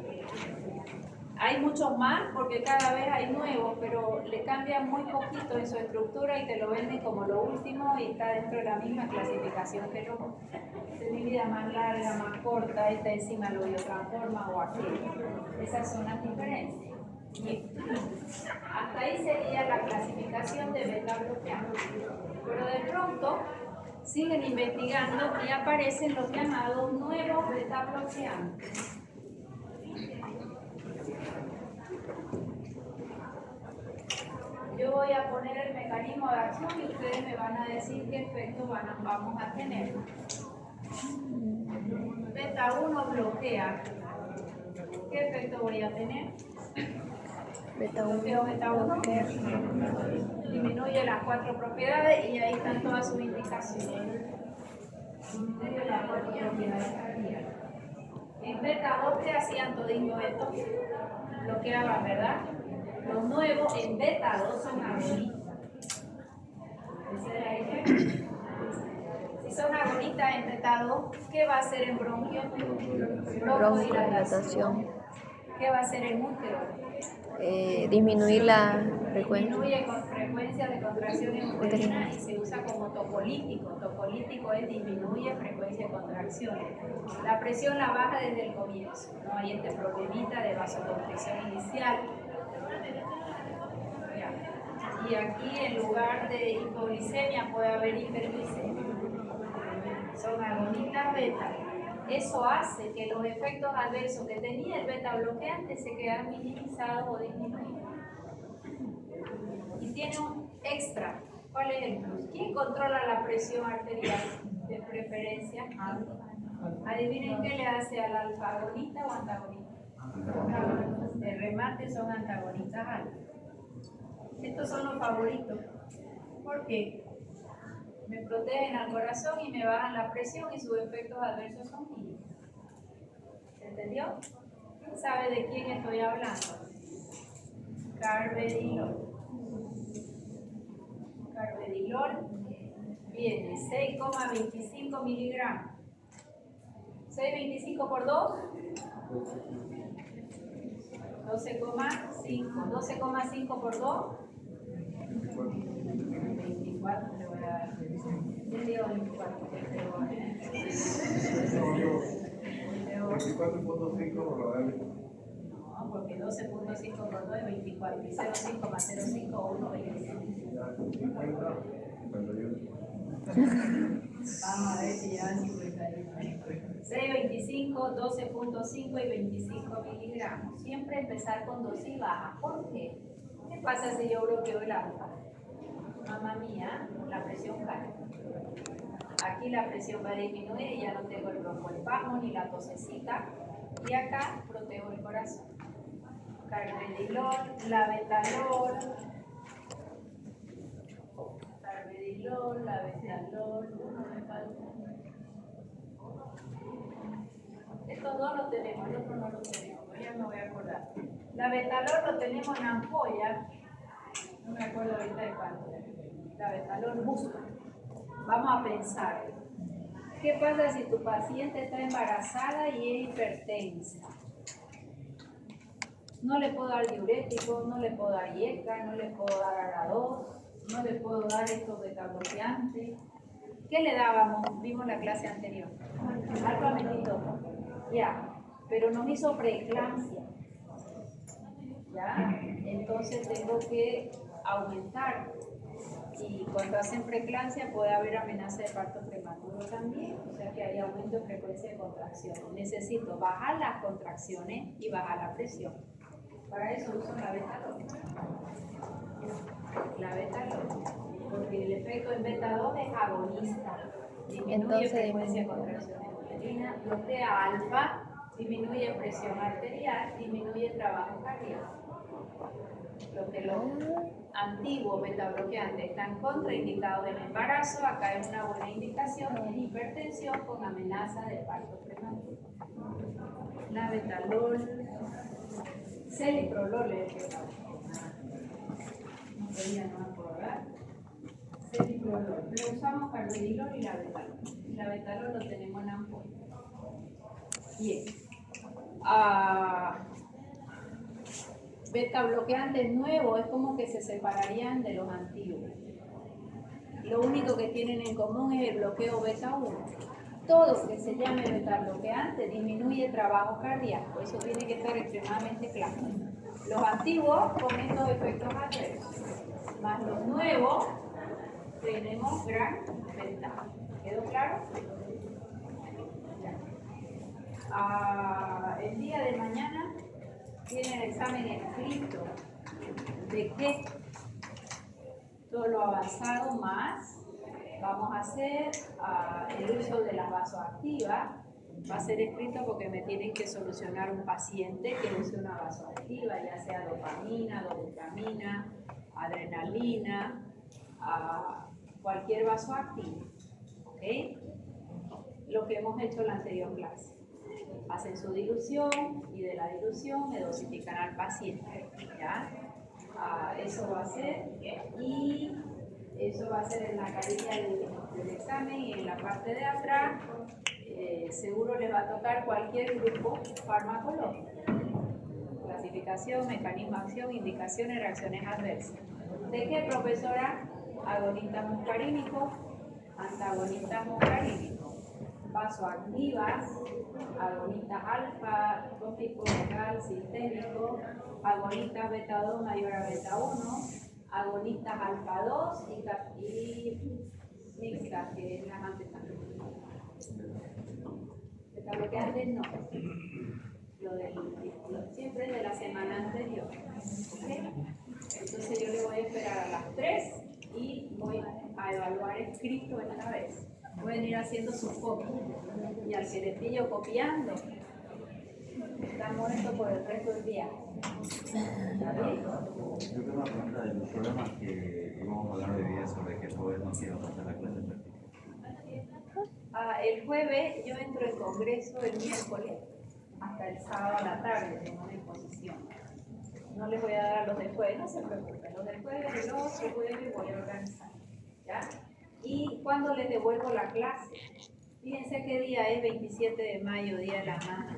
Hay muchos más porque cada vez hay nuevos, pero le cambian muy poquito en su estructura y te lo venden como lo último y está dentro de la misma clasificación que los otros. Mi vida más larga, más corta, esta encima lo biotransforma o aquello. Esas son las diferencias. Y hasta ahí sería la clasificación de beta bloqueantes. Pero de pronto siguen investigando y aparecen los llamados nuevos beta bloqueantes. Yo voy a poner el mecanismo de acción y ustedes me van a decir qué efecto vamos a tener. Beta 1 bloquea. ¿Qué efecto voy a tener? Beta 1. Bloqueo beta 1 disminuye las 4 propiedades y ahí están todas sus indicaciones. Disminuye las 4 propiedades cardíacas. En beta 2 que hacían todingo esto, bloqueaban, ¿verdad? Los nuevos en beta 2 son agonistas. Si son agonistas en beta 2, ¿qué va a hacer en bronquio? Broncodilatación. ¿Qué va a hacer en útero? Disminuir la frecuencia. Disminuye con frecuencia de contracciones uterinas y se usa como topolítico. Topolítico es disminuye frecuencia de contracciones. La presión la baja desde el comienzo. No hay este problemita de vasoconstricción inicial. Ya. Y aquí en lugar de hipoglicemia puede haber hiperglicemia. Son agonistas beta. Eso hace que los efectos adversos que tenía el beta bloqueante se quedan minimizados o disminuidos. Y tiene un extra. ¿Cuál es el plus? ¿Quién controla la presión arterial de preferencia? Adivinen qué le hace al alfa, agonista o antagonista. De remate son antagonistas alfa. Estos son los favoritos. ¿Por qué? Me protegen al corazón y me bajan la presión y sus efectos adversos son mínimos. ¿Se entendió? ¿Quién sabe de quién estoy hablando? Carvedilol. Carvedilol viene 6,25 miligramos. 6,25 por 2. 12,5. 12,5 por 2. 24 le voy a dar. ¿Quién dio 24? 24.5 por lo de No, porque 12.5 por 2 es 24. Y 0,5 más 0,5 1, 25. 50, 51. Vamos a ver si llevan 51. 6,25, 12.5 y 25 miligramos. Siempre empezar con dosis baja. ¿Por qué? ¿Qué pasa si yo bloqueo el alfa? Mamma mía, la presión cae. Aquí la presión va a disminuir y ya no tengo el broncoespasmo ni la tosecita. Y acá protejo el corazón. Carvedilol, labetalol. Carvedilol, labetalol. Uno me falta. Estos dos los tenemos, el otro no lo tenemos. Ya me voy a acordar. Labetalol lo tenemos en ampolla. No me acuerdo ahorita de cuánto. Labetalol busto. Vamos a pensar. ¿Qué pasa si tu paciente está embarazada y es hipertensa? No le puedo dar diurético, no le puedo dar IECA, no le puedo dar ARA2, no le puedo dar estos beta-bloqueantes. ¿Qué le dábamos? Vimos la clase anterior. Alfa-metidona. Ya, pero nos hizo preeclampsia. ¿Ya? Entonces tengo que aumentar. Y cuando hacen preeclampsia puede haber amenaza de parto prematuro también, o sea que hay aumento de frecuencia de contracciones. Necesito bajar las contracciones y bajar la presión. Para eso uso la beta-2. La beta-2, porque el efecto en beta-2 es agonista. Disminuye frecuencia de contracciones uterinas, bloquea alfa, disminuye presión arterial, disminuye trabajo cardíaco. Lo que los antiguos beta-bloqueantes están contraindicados en embarazo, acá es una buena indicación en hipertensión con amenaza de parto prematuro. Labetalol, celiprolol es el que no podía no acordar. Celiprolol, pero usamos carvedilol y labetalol. Labetalol lo tenemos en ampolla. Bien. Beta bloqueantes nuevos es como que se separarían de los antiguos. Lo único que tienen en común es el bloqueo beta 1. Todo que se llame beta bloqueante disminuye trabajo cardíaco. Eso tiene que estar extremadamente claro. Los antiguos con estos efectos adversos, más los nuevos tenemos gran ventaja. ¿Quedó claro? El día de mañana tiene el examen escrito de qué todo lo avanzado más vamos a hacer el uso de las vasoactivas Va a ser escrito porque me tienen que solucionar un paciente que use una vasoactiva, ya sea dopamina, dopamina, adrenalina, cualquier vasoactivo. ¿Ok? Lo que hemos hecho en la anterior clase. Hacen su dilución y de la dilución me dosifican al paciente. ¿Ya? Eso va a ser y eso va a ser en la carilla del examen y en la parte de atrás seguro les va a tocar cualquier grupo farmacológico. Clasificación, mecanismo de acción, indicaciones, reacciones adversas. ¿De qué, profesora? Agonistas muscarínicos, antagonistas muscarínicos, vasoactivas, agonistas alfa, tópico, local, sistémico, agonistas beta 2 mayor a beta 1, agonistas alfa 2 y mixtas, que es las antes. Beta-bloqueantes no. Siempre es de la semana anterior. ¿Okay? Entonces yo le voy a esperar a las 3 y voy a evaluar escrito esta vez. Pueden ir haciendo sus copias y al que le pillo copiando está muerto por el resto del día. ¿Está bien? Yo tengo una pregunta de los problemas que íbamos a hablar hoy día sobre que jueves no quiero pasar la clase práctica. El jueves yo entro en congreso el miércoles hasta el sábado a la tarde, tengo una exposición. No les voy a dar a los del jueves, no se preocupen, los del jueves, el otro jueves voy a organizar. ¿Ya? ¿Y cuándo les devuelvo la clase? Fíjense qué día es, 27 de mayo, Día de la Madre.